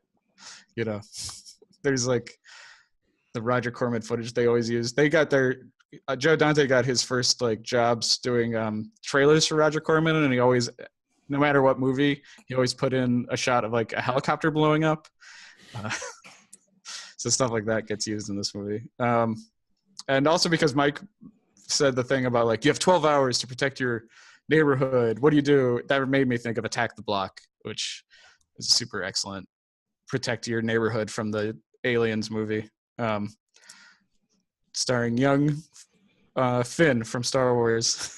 the Roger Corman footage they always use. They got their Joe Dante got his first like jobs doing trailers for Roger Corman, and he always, no matter what movie, he always put in a shot of like a helicopter blowing up. So stuff like that gets used in this movie. And also because Mike said the thing about like, you have 12 hours to protect your neighborhood. What do you do? That made me think of Attack the Block, which is super excellent. Protect your neighborhood from the Aliens movie. Starring young Finn from Star Wars.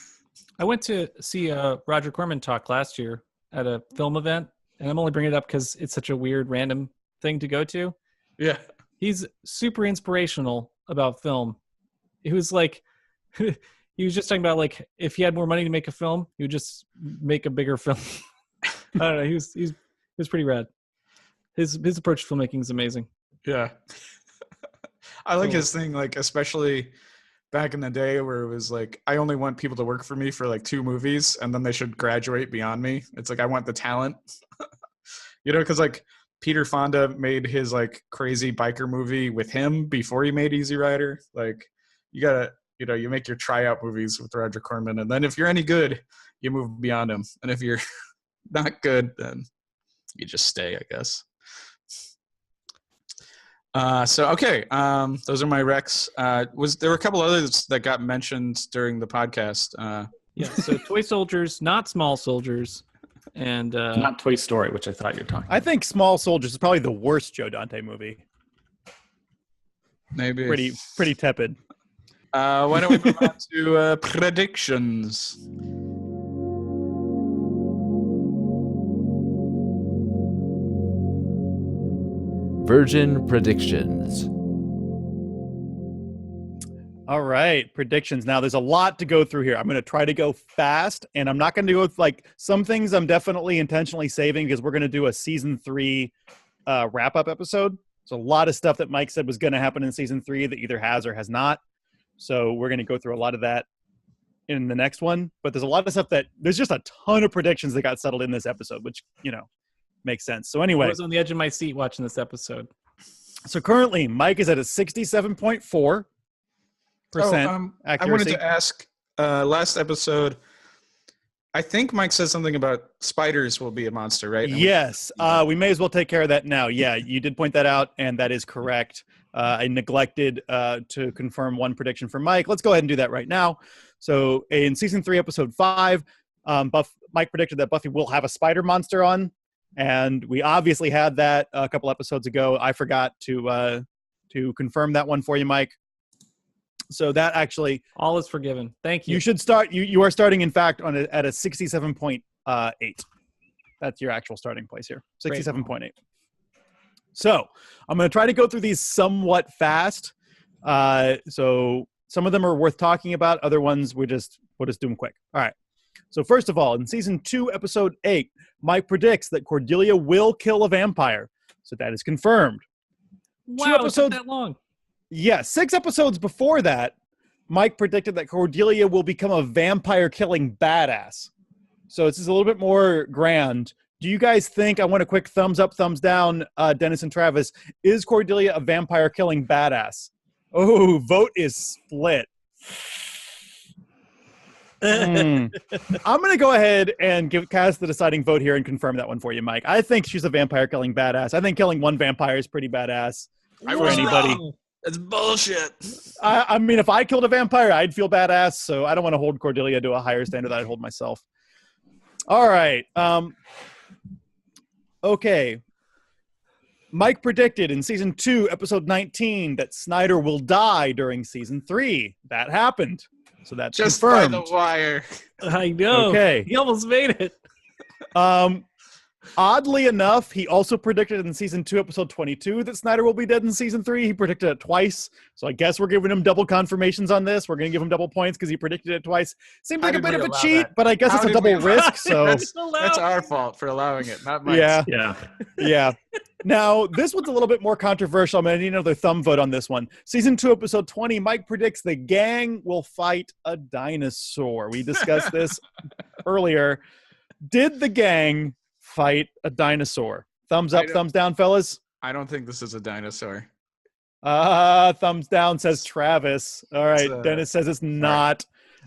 I went to see Roger Corman talk last year at a film event, and I'm only bringing it up because it's such a weird, random thing to go to. Yeah. He's super inspirational about film. It was like, he was just talking about like, if he had more money to make a film, he would just make a bigger film. I don't know. He was pretty rad. His approach to filmmaking is amazing. Yeah. I like his thing, like, especially back in the day where it was like, I only want people to work for me for like 2 movies and then they should graduate beyond me. It's like, I want the talent, because like Peter Fonda made his like crazy biker movie with him before he made Easy Rider. Like, you gotta, you make your tryout movies with Roger Corman, and then if you're any good, you move beyond him. And if you're not good, then you just stay, I guess. Those are my recs. There were a couple others that got mentioned during the podcast. Yeah, so Toy Soldiers, not Small Soldiers, and not Toy Story, which I thought you were talking about. I think Small Soldiers is probably the worst Joe Dante movie. Maybe pretty tepid. Why don't we move on to predictions? Virgin predictions. All right, predictions. Now, there's a lot to go through here. I'm going to try to go fast, and I'm not going to go with like some things I'm definitely intentionally saving because we're going to do a season 3 wrap-up episode. There's a lot of stuff that Mike said was going to happen in season 3 that either has or has not. So we're going to go through a lot of that in the next one. But there's a lot of stuff there's just a ton of predictions that got settled in this episode, which, makes sense. So anyway. I was on the edge of my seat watching this episode. So currently, Mike is at a 67.4% accuracy. I wanted to ask, last episode, I think Mike said something about spiders will be a monster, right? Yes. We may as well take care of that now. Yeah, you did point that out, and that is correct. I neglected to confirm one prediction for Mike. Let's go ahead and do that right now. So in season 3, episode 5, Mike predicted that Buffy will have a spider monster on, and we obviously had that a couple episodes ago. I forgot to confirm that one for you, Mike. So that actually, all is forgiven. Thank you. You should start. You are starting, in fact, at a 67.8. That's your actual starting place here. 67.8. So I'm going to try to go through these somewhat fast. So some of them are worth talking about. Other ones we'll just do them quick. All right. So first of all, in season 2, episode 8, Mike predicts that Cordelia will kill a vampire. So that is confirmed. Wow, it took that long. Yeah, 6 episodes before that, Mike predicted that Cordelia will become a vampire-killing badass. So this is a little bit more grand. Do you guys think, I want a quick thumbs up, thumbs down, Dennis and Travis, is Cordelia a vampire-killing badass? Oh, vote is split. I'm going to go ahead and cast the deciding vote here and confirm that one for you, Mike. I think she's a vampire-killing badass. I think killing one vampire is pretty badass for anybody. Wrong. That's bullshit. I mean, if I killed a vampire, I'd feel badass, so I don't want to hold Cordelia to a higher standard than I'd hold myself. All right. Okay. Mike predicted in season 2, episode 19, that Snyder will die during season 3. That happened. So that's just confirmed. by the wire. I know. Okay. He almost made it. Oddly enough, he also predicted in season 2, episode 22, that Snyder will be dead in season 3. He predicted it twice. So I guess we're giving him double confirmations on this. We're going to give him double points because he predicted it twice. Seems like a bit of a cheat, but I guess it's a double risk. So that's our fault for allowing it, not mine. Yeah. Now, this one's a little bit more controversial. I'm going to need another thumb vote on this one. Season 2, episode 20, Mike predicts the gang will fight a dinosaur. We discussed this earlier. Did the gang fight a dinosaur? Thumbs up, thumbs down, fellas? I don't think this is a dinosaur. Thumbs down, says Travis. All right. Dennis says it's not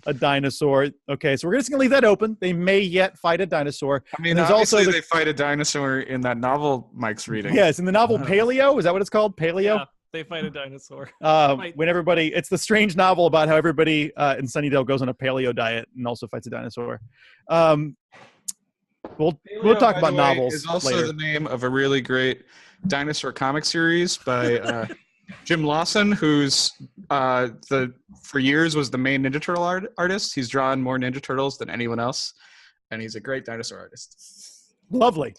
a dinosaur. Okay, so we're just going to leave that open. They may yet fight a dinosaur. I mean, And there's obviously also they fight a dinosaur in that novel Mike's reading. Yes, in the novel Paleo. Is that what it's called? Paleo? Yeah, they fight a dinosaur. When everybody, it's the strange novel about how everybody in Sunnydale goes on a paleo diet and also fights a dinosaur. We'll talk about novels. Is also later. the name of a really great dinosaur comic series by Jim Lawson, who's for years was the main Ninja Turtle artist. He's drawn more Ninja Turtles than anyone else, and he's a great dinosaur artist. Lovely.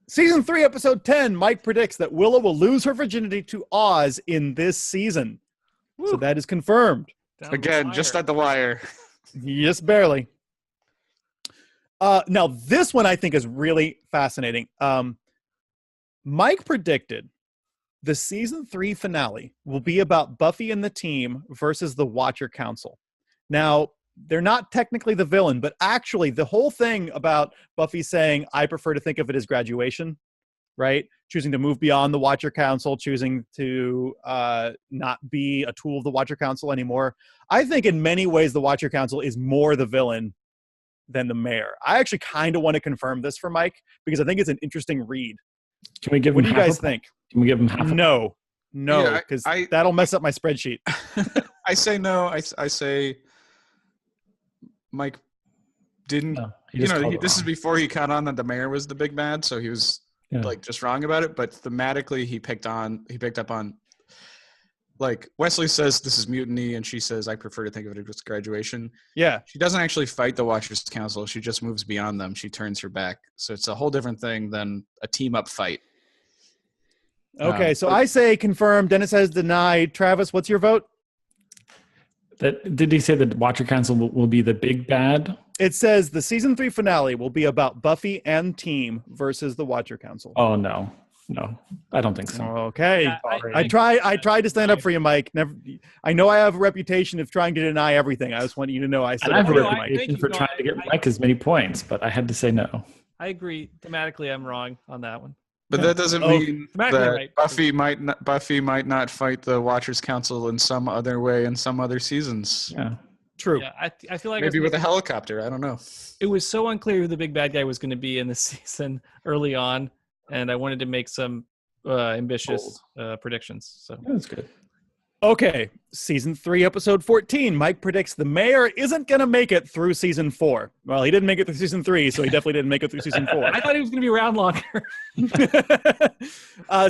Season 3, episode 10, Mike predicts that Willow will lose her virginity to Oz in this season. Woo. So that is confirmed. Again, just at the wire. Just barely. Now, this one I think is really fascinating. Mike predicted the season 3 finale will be about Buffy and the team versus the Watcher Council. Now, they're not technically the villain, but actually the whole thing about Buffy saying, I prefer to think of it as graduation, right? Choosing to move beyond the Watcher Council, choosing to not be a tool of the Watcher Council anymore. I think in many ways the Watcher Council is more the villain than the mayor. I actually kind of want to confirm this for Mike because I think it's an interesting read. Can we give what him do you guys think? Can we give him half? No, because that'll mess up my spreadsheet. I say no. I say Mike didn't. No, this is before he caught on that the mayor was the big bad, so he was just wrong about it. But thematically, he picked up on. Like Wesley says, this is mutiny, and she says, I prefer to think of it as graduation. Yeah. She doesn't actually fight the Watchers Council. She just moves beyond them. She turns her back. So it's a whole different thing than a team-up fight. Okay, so I say confirmed. Dennis has denied. Travis, what's your vote? Did he say the Watcher Council will be the big bad? It says the season 3 finale will be about Buffy and team versus the Watcher Council. Oh, no, I don't think so. Okay. Yeah, I tried to stand up for you, Mike. I know I have a reputation of trying to deny everything. I just want you to know I said I have a Mike. reputation for trying to get Mike as many points, but I had to say no. I agree. Thematically, I'm wrong on that one. But that doesn't mean that right. Buffy might not fight the Watchers Council in some other way in some other seasons. Yeah, true. Yeah, I feel like maybe with a helicopter. I don't know. It was so unclear who the big bad guy was going to be in this season early on, and I wanted to make some ambitious predictions. So that's good. Okay, season 3, episode 14. Mike predicts the mayor isn't going to make it through season 4. Well, he didn't make it through season 3, so he definitely didn't make it through season 4. I thought he was going to be around longer.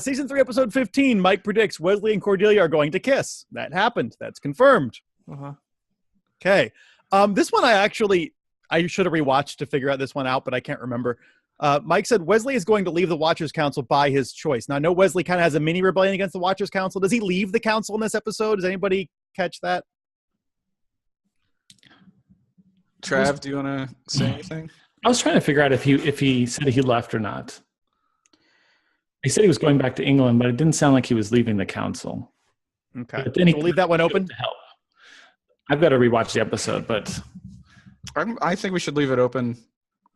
Season 3, episode 15. Mike predicts Wesley and Cordelia are going to kiss. That happened. That's confirmed. Okay. This one I should have rewatched to figure out this one out, but I can't remember. Mike said Wesley is going to leave the Watchers Council by his choice. Now, I know Wesley kind of has a mini rebellion against the Watchers Council. Does he leave the council in this episode? Does anybody catch that? Trav, do you want to say anything? I was trying to figure out if he said he left or not. He said he was going back to England, but it didn't sound like he was leaving the council. Okay. But then we'll leave that one open? To help. I've got to rewatch the episode, but I think we should leave it open.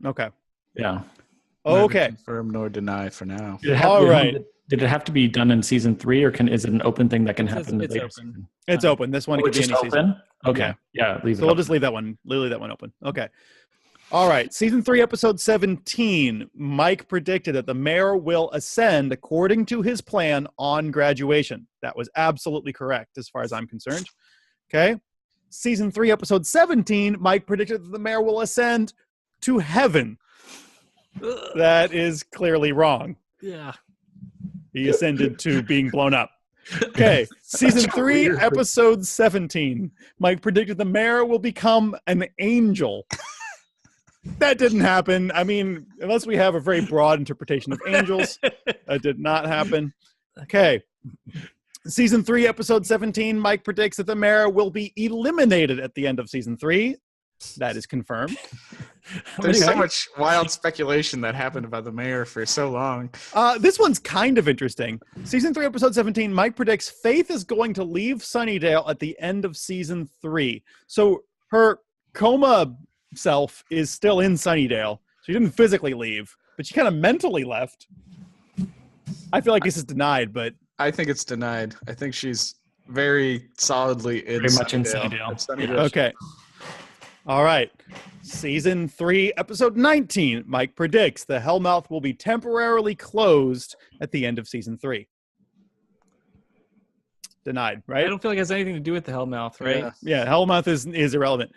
Okay. Yeah. Okay. Confirm nor deny for now. All right. Did it have to be done in season 3, or is it an open thing that can happen later? It's open. It's open. This one could be any season. Okay. Yeah. Leave it so we'll just leave that one. Leave that one open. Okay. All right. Season 3, episode 17. Mike predicted that the mayor will ascend according to his plan on graduation. That was absolutely correct as far as I'm concerned. Okay. Season 3, episode 17. Mike predicted that the mayor will ascend to heaven. That is clearly wrong. Yeah. He ascended to being blown up. Okay. Season 3, episode 17. Mike predicted the mayor will become an angel. That didn't happen. I mean, unless we have a very broad interpretation of angels, that did not happen. Okay. Season 3, episode 17. Mike predicts that the mayor will be eliminated at the end of season 3. That is confirmed. There's so much wild speculation that happened about the mayor for so long. This one's kind of interesting. Season 3, episode 17, Mike predicts Faith is going to leave Sunnydale at the end of season 3. So her coma self is still in Sunnydale. She didn't physically leave, but she kind of mentally left. I feel like this is denied, but I think it's denied. I think she's very solidly in Very much in Sunnydale. Sunnydale. Okay. All right. Season 3, episode 19. Mike predicts the Hellmouth will be temporarily closed at the end of season 3. Denied, I right? don't feel like it has anything to do with the Hellmouth, right? Yeah. Yeah, Hellmouth is irrelevant.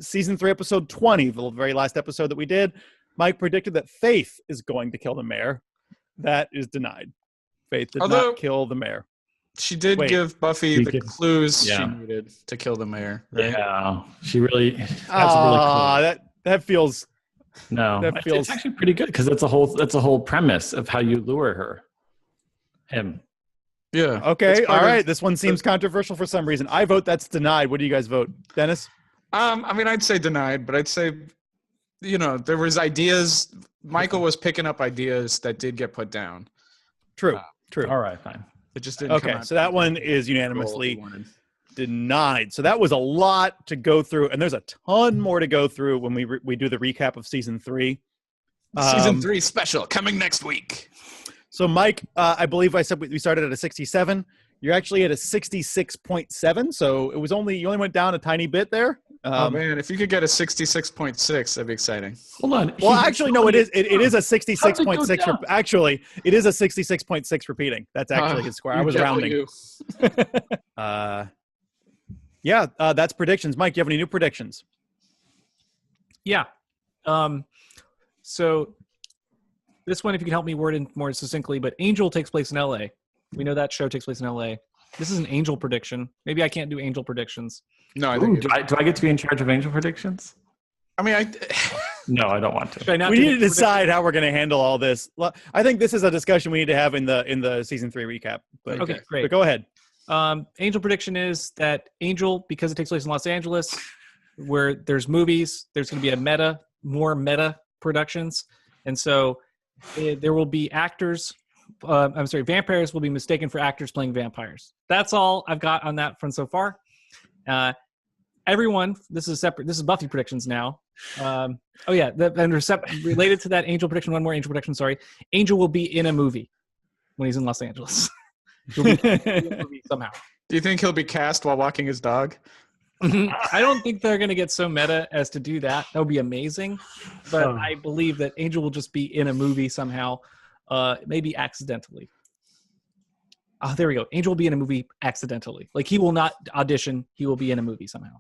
Season 3, episode 20, the very last episode that we did. Mike predicted that Faith is going to kill the mayor. That is denied. Faith did Although- not kill the mayor. She did Wait. give Buffy the clues she Yeah. needed to kill the mayor. Right? Yeah, she really has Ah, really cool. that feels No, that it's feels- actually pretty good because that's a whole premise of how you lure him. Yeah. okay. It's All part of- right, this one seems controversial for some reason. I vote that's denied. What do you guys vote, Dennis? I mean, I'd say denied, but I'd say, there was ideas. Michael was picking up ideas that did get put down. True. True. All right, fine. It just didn't. come Okay, out so that one is unanimously denied. So that was a lot to go through, and there's a ton more to go through when we do the recap of season 3. Season 3 special coming next week. So Mike, I believe I said we started at a 67. You're actually at a 66.7. So you only went down a tiny bit there. Oh man, if you could get a 66.6, that'd be exciting. Hold on. Well, actually, no, it is a How'd it go 66.6. down? Actually, it is a 66.6 repeating. That's actually his square. I was rounding. That's predictions. Mike, do you have any new predictions? Yeah. So this one, if you can help me word it more succinctly, but Angel takes place in LA. We know that show takes place in LA. This is an Angel prediction. Maybe I can't do Angel predictions. No, I Ooh, think. do I get to be in charge of Angel predictions? I mean, No, I don't want Should to. I not We do need to Angel decide how we're going to handle all this. I think this is a discussion we need to have in the season 3 recap. But, Okay, great. But go ahead. Angel prediction is that Angel, because it takes place in Los Angeles, where there's movies, there's going to be more meta productions. And so there will be vampires will be mistaken for actors playing vampires. That's all I've got on that front so far. Everyone, this is Buffy predictions now. Related to that Angel prediction, one more Angel prediction, sorry. Angel will be in a movie when he's in Los Angeles. He'll be in a movie somehow. do you think he'll be cast while walking his dog? I don't think they're going to get so meta as to do that. That would be amazing. But Oh. I believe that Angel will just be in a movie somehow, maybe accidentally. Oh, there we go. Angel will be in a movie accidentally. Like, he will not audition. He will be in a movie somehow.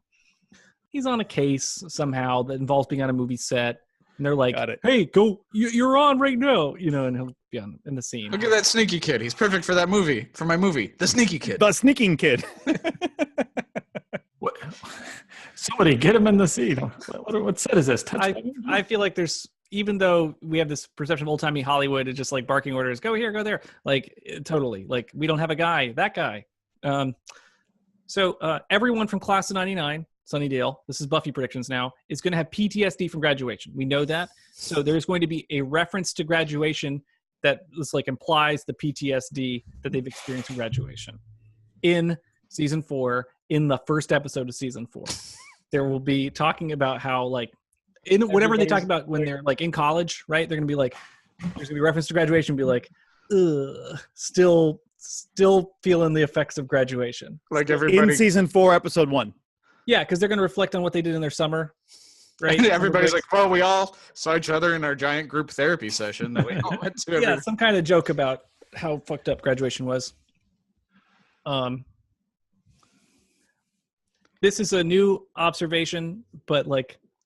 He's on a case somehow that involves being on a movie set. And they're like, Got it. hey, go, you're on right now. And he'll be in the scene. Look at that sneaky kid. He's perfect for that movie. For my movie, The Sneaky Kid. The sneaking kid. What? Somebody get him in the seat. What set is this? I feel like even though we have this perception of old-timey Hollywood, it's just like barking orders, go here, go there. Like, totally. Like, we don't have a guy, that guy. So everyone from class of 99, Sunnydale, this is Buffy predictions now, is going to have PTSD from graduation. We know that. So there's going to be a reference to graduation that implies the PTSD that they've experienced from graduation. In season 4, in the first episode of season 4, there will be talking about how, whatever they talk about when they're in college, right? They're gonna be like, there's gonna be reference to graduation, be like, ugh, still feeling the effects of graduation. Like everybody. In season 4, episode 1. Yeah, because they're gonna reflect on what they did in their summer, right? Everybody's like, well, we all saw each other in our giant group therapy session that we all went to. yeah, some kind of joke about how fucked up graduation was. This is a new observation, but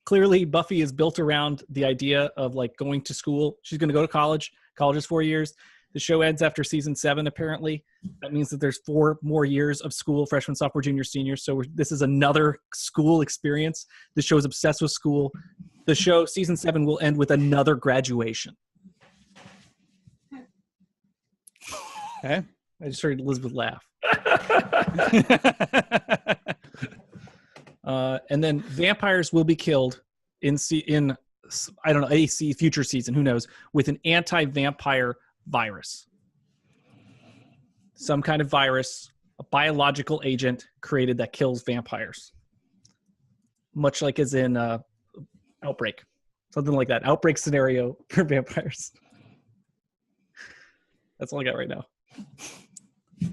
clearly Buffy is built around the idea of going to school. She's going to go to college. College is 4 years. The show ends after season 7, apparently. That means that there's 4 more years of school, freshman, sophomore, junior, senior. So this is another school experience. The show is obsessed with school. The show, season 7, will end with another graduation. Okay. I just heard Elizabeth laugh. And then vampires will be killed in I don't know, a future season, who knows, with an anti-vampire virus. Some kind of virus, a biological agent created that kills vampires. Much like as in Outbreak. Something like that. Outbreak scenario for vampires. That's all I got right now.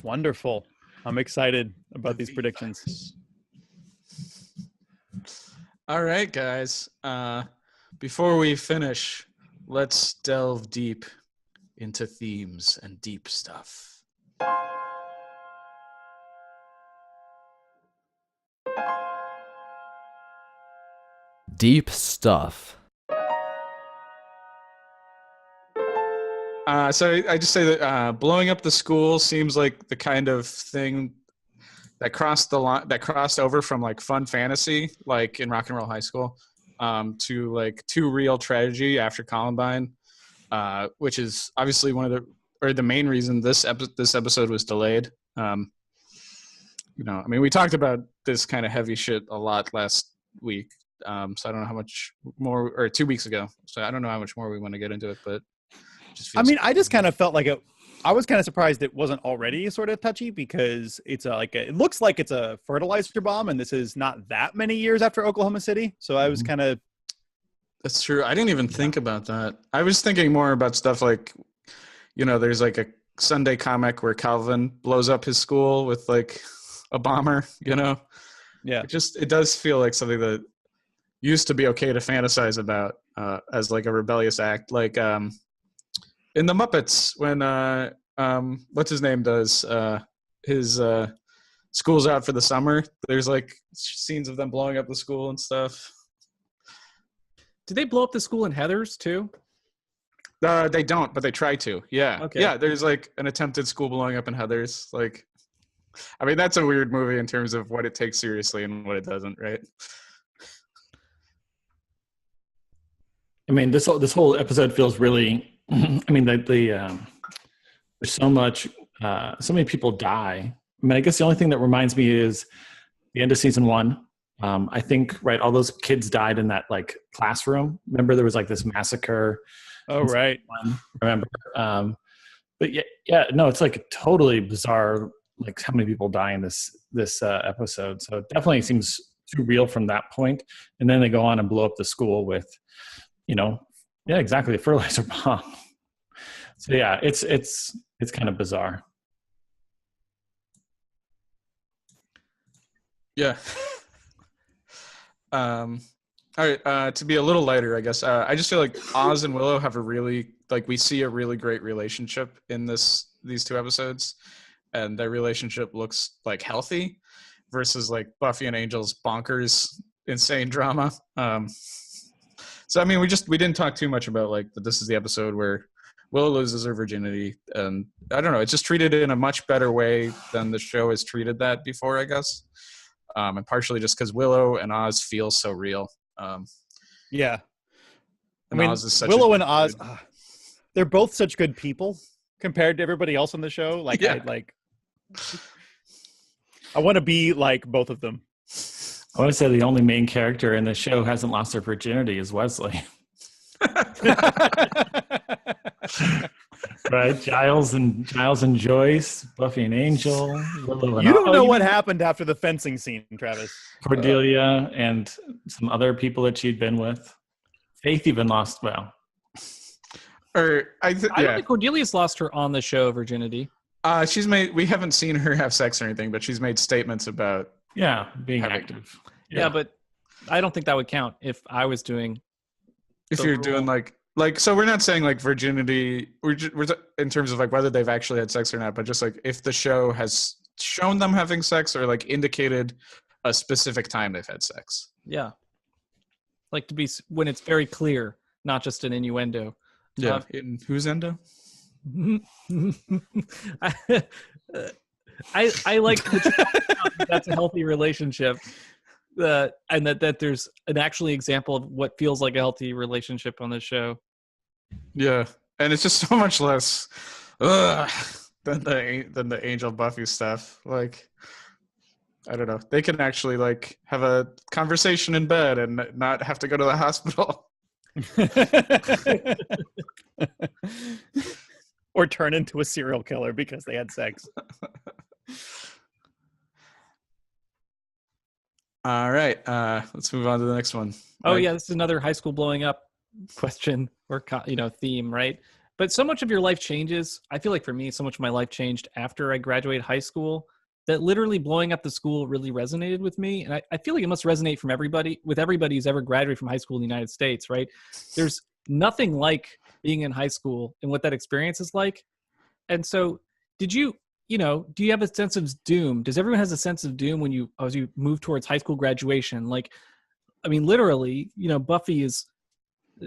Wonderful. I'm excited about these predictions. All right, guys. Before we finish, let's delve deep into themes and deep stuff. Deep stuff. So I just say that blowing up the school seems like the kind of thing that crossed the line, that crossed over from like fun fantasy, like in Rock and Roll High School, to like too real tragedy after Columbine, which is obviously the main reason this episode was delayed. I mean, we talked about this kind of heavy shit a lot last week, so I don't know how much more, or 2 weeks ago. So I don't know how much more we want to get into it, but. I just kind of felt like I was kind of surprised it wasn't already sort of touchy, because it looks like it's a fertilizer bomb, and this is not that many years after Oklahoma City. So I was kind of. That's true. I didn't even think about that. I was thinking more about stuff like, there's like a Sunday comic where Calvin blows up his school with like a bomber, Yeah. It does feel like something that used to be okay to fantasize about as like a rebellious act. Like, in the Muppets, when what's his name does his school's out for the summer, there's like scenes of them blowing up the school and stuff. Did they blow up the school in Heathers too? They don't, but they try to. Yeah. Okay. Yeah, there's like an attempted school blowing up in Heathers. Like, I mean, that's a weird movie in terms of what it takes seriously and what it doesn't, right? I mean, this whole episode feels really. I mean, there's so much. So many people die. I mean, I guess the only thing that reminds me is the end of season 1. I think, right, all those kids died in that like classroom. Remember, there was like this massacre. Oh, right. Remember? But yeah, no, it's like a totally bizarre, like how many people die in this episode. So it definitely seems too real from that point. And then they go on and blow up the school with, yeah, exactly, a fertilizer bomb. So yeah, it's kind of bizarre. Yeah. All right. To be a little lighter, I guess. I just feel like Oz and Willow have we see a really great relationship in these 2 episodes, and their relationship looks like healthy, versus like Buffy and Angel's bonkers, insane drama. So I mean, we didn't talk too much about like that. This is the episode where Willow loses her virginity, and I don't know. It's just treated in a much better way than the show has treated that before, I guess. And partially just because Willow and Oz feel so real. Yeah. I mean, Willow and Oz, they're both such good people compared to everybody else on the show. Like, yeah. I want to be like both of them. I want to say the only main character in the show who hasn't lost her virginity is Wesley. Right? Giles and Joyce, Buffy and Angel, Willow and You don't know what happened after the fencing scene, Travis. Cordelia and some other people that she'd been with. Faith even lost, well. I don't think Cordelia's lost her on the show virginity. We haven't seen her have sex or anything, but she's made statements about being active. Yeah, but I don't think that would count if I was doing. If you're doing like, so we're not saying like virginity, we're in terms of like whether they've actually had sex or not, but just like if the show has shown them having sex or like indicated a specific time they've had sex. Yeah. Like to be when it's very clear, not just an innuendo. Yeah. In whose endo? I like that's a healthy relationship. And that there's an actually example of what feels like a healthy relationship on this show. Yeah, and it's just so much less than the Angel Buffy stuff. Like, I don't know, they can actually like have a conversation in bed and not have to go to the hospital, or turn into a serial killer because they had sex. All right, let's move on to the next one. Oh, yeah, this is another high school blowing up question or theme, right? But so much of your life changes. I feel like for me, so much of my life changed after I graduated high school that literally blowing up the school really resonated with me. And I feel like it must resonate from everybody who's ever graduated from high school in the United States, right? There's nothing like being in high school and what that experience is like. And so do you have a sense of doom? Does everyone has a sense of doom as you move towards high school graduation? Like, I mean, literally, Buffy is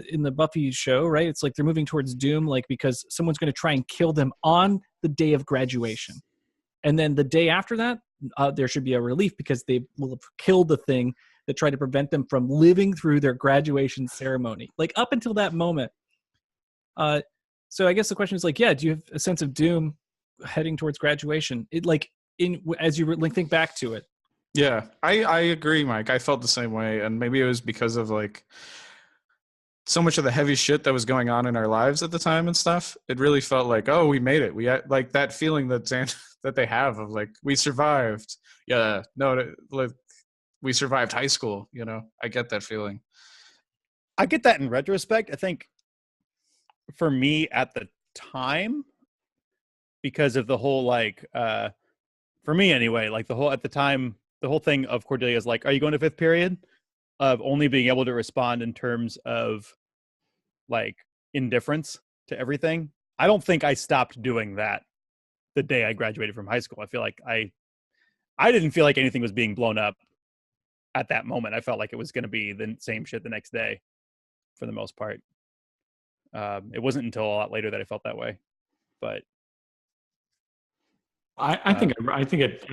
in the Buffy show, right? It's like they're moving towards doom, like because someone's going to try and kill them on the day of graduation. And then the day after that, there should be a relief because they will have killed the thing that tried to prevent them from living through their graduation ceremony. Like up until that moment. So I guess the question is like, yeah, do you have a sense of doom heading towards graduation? As you think back to it. Yeah, I agree, Mike. I felt the same way. And maybe it was because of like so much of the heavy shit that was going on in our lives at the time and stuff. It really felt like, oh, we made it. We had like that feeling that that they have of like, we survived. Yeah, no, like we survived high school. I get that feeling. I get that in retrospect. I think for me at the time, because of the whole for me anyway, like the whole thing of Cordelia's like, are you going to fifth period? Of only being able to respond in terms of like indifference to everything. I don't think I stopped doing that the day I graduated from high school. I feel like I didn't feel like anything was being blown up at that moment. I felt like it was going to be the same shit the next day for the most part. It wasn't until a lot later that I felt that way, but I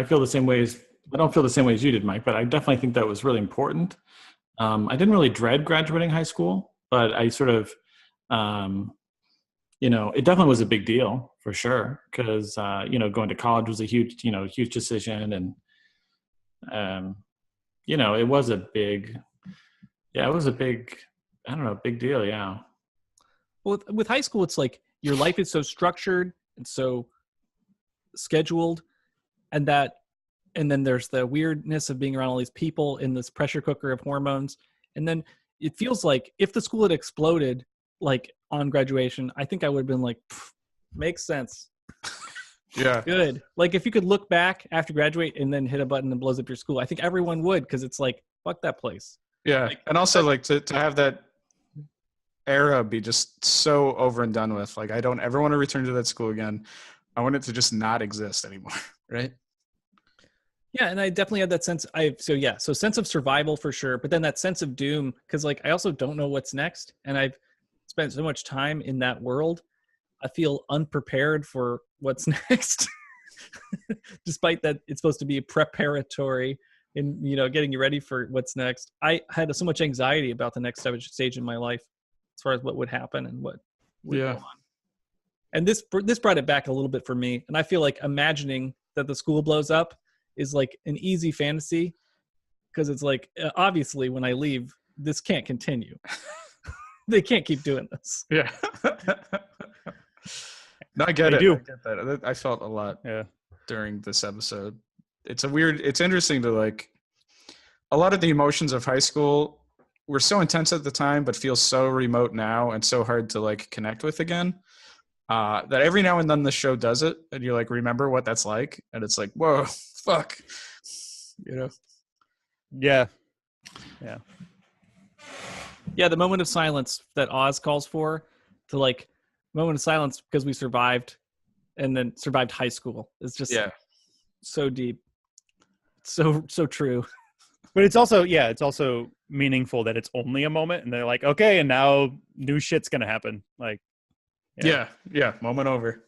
feel the same way as, I don't feel the same way as you did, Mike, but I definitely think that was really important. I didn't really dread graduating high school, but I sort of, it definitely was a big deal for sure. Cause, going to college was a huge decision. And, it was a big deal. Yeah. Well, with high school, it's like your life is so structured and so scheduled, and then there's the weirdness of being around all these people in this pressure cooker of hormones. And then it feels like if the school had exploded like on graduation, I think I would have been like, makes sense. Yeah. Good. Like if you could look back after graduate and then hit a button that blows up your school, I think everyone would, because it's like, fuck that place. Yeah. And also like to have that era be just so over and done with. Like I don't ever want to return to that school again. I want it to just not exist anymore. Right. Yeah, and I definitely had that sense. So sense of survival for sure, but then that sense of doom, because like I also don't know what's next, and I've spent so much time in that world. I feel unprepared for what's next, despite that it's supposed to be preparatory in getting you ready for what's next. I had so much anxiety about the next stage in my life, as far as what would happen and what would go on. And this brought it back a little bit for me, and I feel like imagining that the school blows up is like an easy fantasy, because it's like, obviously when I leave, this can't continue. They can't keep doing this. Yeah. No, I get it. I get that. I felt a lot during this episode. It's interesting to like, a lot of the emotions of high school were so intense at the time, but feel so remote now and so hard to like connect with again. That every now and then the show does it, and you like remember what that's like, and it's like, whoa, fuck, Yeah. The moment of silence that Oz calls for, to like moment of silence because we survived, and then survived high school, is just so deep, so true. But it's also meaningful that it's only a moment, and they're like, okay, and now new shit's gonna happen, like. Yeah. Moment over.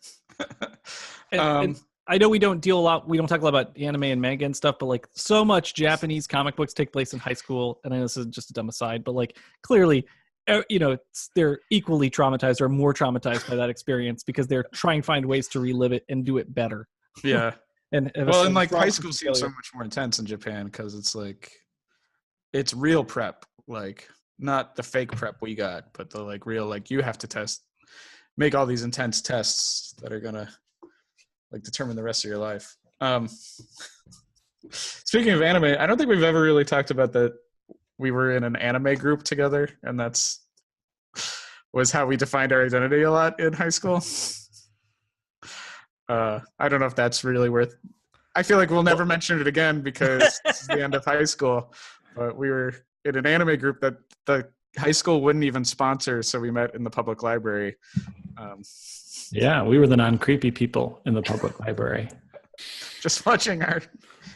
And I know we don't talk a lot about anime and manga and stuff, but like so much Japanese comic books take place in high school. And I know this is just a dumb aside, but like clearly, they're equally traumatized or more traumatized by that experience, because they're trying to find ways to relive it and do it better. Yeah. and like high school seems so much more intense in Japan, because it's like, it's real prep, like not the fake prep we got, but the like real, like you have to make all these intense tests that are gonna like determine the rest of your life. Speaking of anime, I don't think we've ever really talked about that we were in an anime group together, and that's was how we defined our identity a lot in high school. I don't know if that's really worth. I feel like we'll never mention it again because this is the end of high school. But we were in an anime group that the high school wouldn't even sponsor, so we met in the public library. Yeah, we were the non-creepy people in the public library. Just watching our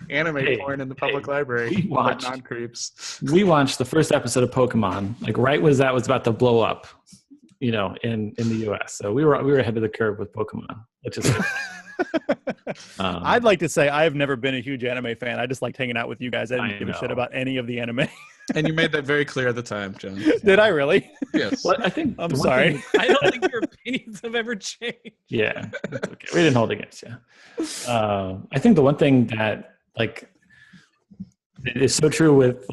anime porn in the public library. We watched non-creeps. We watched the first episode of Pokemon, like right as that was about to blow up, in the US. So we were ahead of the curve with Pokemon. Let's just say. I'd like to say I have never been a huge anime fan. I just liked hanging out with you guys. I didn't give a shit about any of the anime. And you made that very clear at the time, John. Did I really? Yes. Well, I think I'm sorry. I don't think your opinions have ever changed. Yeah. Okay. We didn't hold against you. I think the one thing that like it is so true with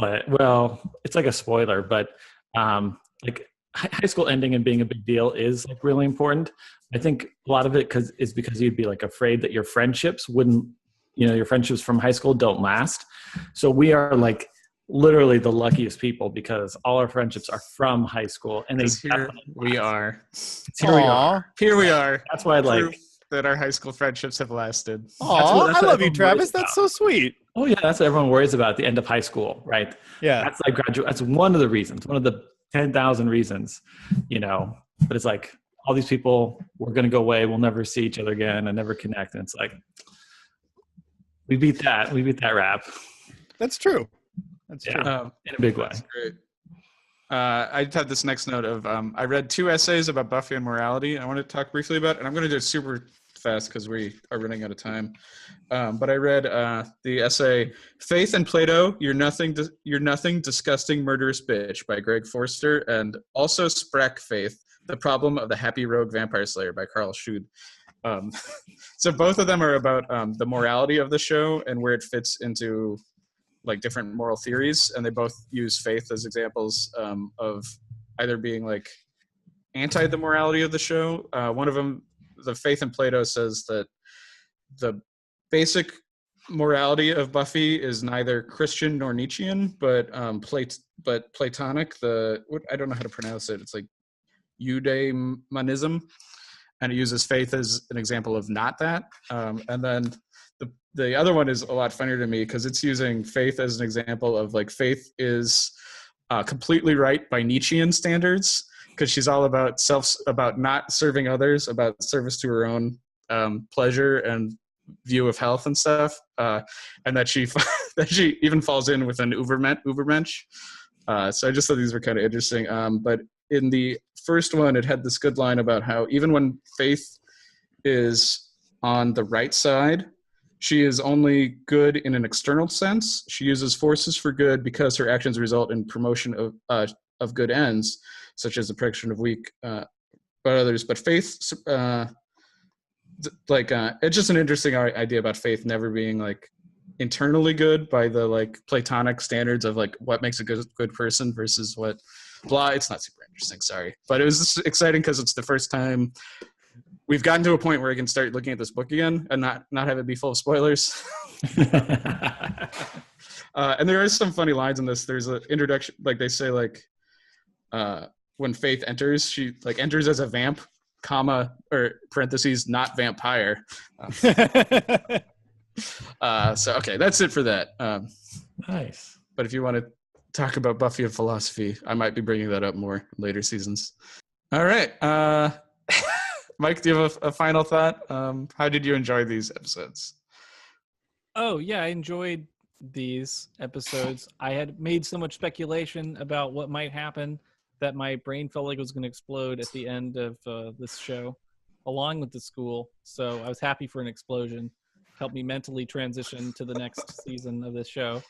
it's like a spoiler, but like high school ending and being a big deal is like really important. I think a lot of it is because you'd be like afraid that your friendships wouldn't, your friendships from high school don't last. So we are like literally the luckiest people because all our friendships are from high school, and here we are. Here we are. That's why that our high school friendships have lasted. I love you, Travis. That's so sweet. Oh yeah, that's what everyone worries about at the end of high school, right? Yeah, that's like graduate. That's one of the reasons. One of the 10,000 reasons, But it's like all these people, we're going to go away. We'll never see each other again and never connect. And it's like we beat that. We beat that rap. That's true. That's true. In a big way. That's great. I just had this next note of I read 2 essays about Buffy and morality. I want to talk briefly about, and I'm going to do it super fast because we are running out of time. But I read the essay "Faith and Plato: You're Nothing, Disgusting, Murderous Bitch" by Greg Forster, and also Sprech Faith: The Problem of the Happy Rogue Vampire Slayer by Carl Schud. So both of them are about the morality of the show and where it fits into like different moral theories, and they both use faith as examples of either being like anti the morality of the show. One of them, the Faith in Plato, says that the basic morality of Buffy is neither Christian nor Nietzschean, but Platonic. I don't know how to pronounce it. It's like eudaimonism, and it uses faith as an example of not that. And then the other one is a lot funnier to me because it's using faith as an example of like faith is completely right by Nietzschean standards, because she's all about about not serving others, about service to her own pleasure and view of health and stuff, and that she even falls in with an Ubermensch. So I just thought these were kind of interesting. But in the first one, it had this good line about how even when faith is on the right side, she is only good in an external sense. She uses forces for good because her actions result in promotion of good ends, such as the protection of weak but others. But faith, it's just an interesting idea about faith never being like internally good by the like Platonic standards of like what makes a good person versus what blah. It's not super interesting, sorry, but it was just exciting because it's the first time we've gotten to a point where I can start looking at this book again and not have it be full of spoilers. And there are some funny lines in this. There's an introduction, like they say, like when Faith enters, she like enters as a vamp, comma or parentheses, not vampire. So okay, that's it for that. Nice. But if you want to talk about Buffy and philosophy, I might be bringing that up more in later seasons. All right. Mike, do you have a final thought? How did you enjoy these episodes? Oh, yeah, I enjoyed these episodes. I had made so much speculation about what might happen that my brain felt like it was going to explode at the end of this show, along with the school. So I was happy for an explosion. Helped me mentally transition to the next season of this show.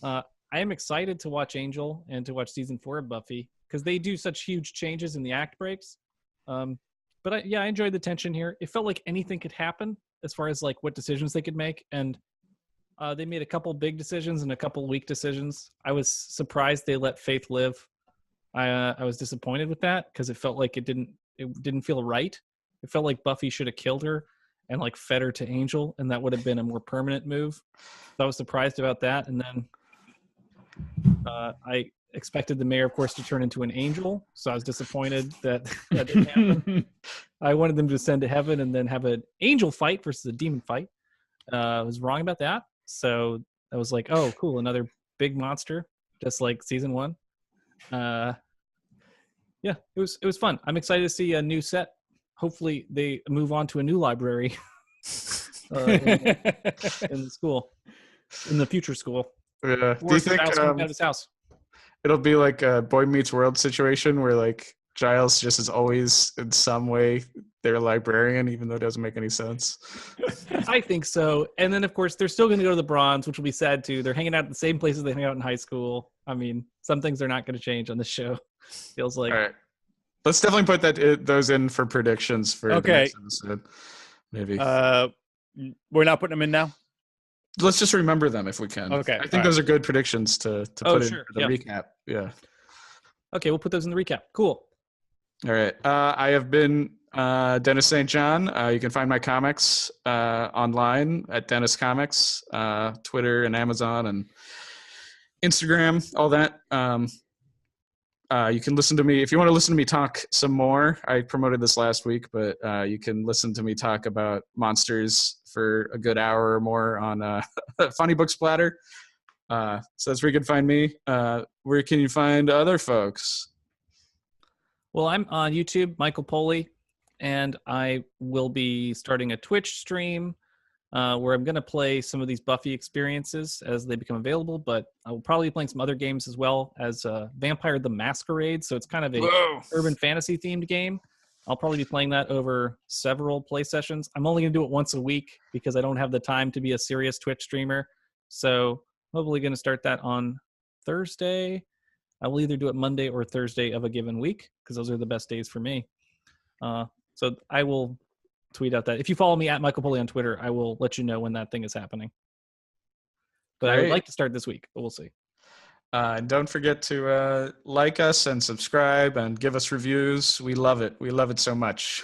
I am excited to watch Angel and to watch season 4 of Buffy because they do such huge changes in the act breaks. But I enjoyed the tension here. It felt like anything could happen as far as like what decisions they could make. And they made a couple big decisions and a couple weak decisions. I was surprised they let Faith live. I was disappointed with that because it felt like it didn't feel right. It felt like Buffy should have killed her and like fed her to Angel, and that would have been a more permanent move. So I was surprised about that. And then expected the mayor, of course, to turn into an angel. So I was disappointed that that didn't happen. I wanted them to ascend to heaven and then have an angel fight versus a demon fight. I was wrong about that. So I was like, oh, cool, another big monster, just like season 1. Yeah, it was fun. I'm excited to see a new set. Hopefully they move on to a new library in the school, in the future school. Yeah. Do you think out of his house? it'll be like a Boy Meets World situation where like Giles just is always in some way their librarian, even though it doesn't make any sense? I think so. And then, of course, they're still going to go to the Bronze, which will be sad too. They're hanging out at the same places they hang out in high school. I mean, some things are not going to change on this show. Feels like. All right. Let's definitely put those in for predictions for the next episode. Maybe. We're not putting them in now? Let's just remember them if we can. Okay. I think those are good predictions to put in for the recap. Yeah. Okay, we'll put those in the recap. Cool. All right. I have been Dennis St. John. You can find my comics online at Dennis Comics, Twitter and Amazon and Instagram, all that. You can listen to me if you want to listen to me talk some more. I promoted this last week, but you can listen to me talk about monsters for a good hour or more on Funny Book Splatter. So that's where you can find me. Where can you find other folks? Well, I'm on YouTube, Michael Poley, and I will be starting a Twitch stream where I'm going to play some of these Buffy experiences as they become available, but I will probably be playing some other games as well as Vampire the Masquerade, so it's kind of a urban fantasy themed game. I'll probably be playing that over several play sessions. I'm only going to do it once a week because I don't have the time to be a serious Twitch streamer, so hopefully going to start that on Thursday. I will either do it Monday or Thursday of a given week because those are the best days for me. So I will tweet out that. If you follow me at Michael Poley on Twitter, I will let you know when that thing is happening. But I would like to start this week, but we'll see. And don't forget to like us and subscribe and give us reviews. We love it. We love it so much.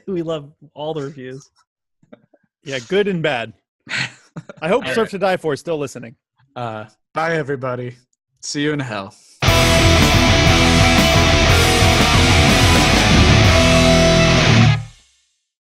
We love all the reviews. Yeah, good and bad. I hope Surf to Die For is still listening. Bye, everybody. See you in hell.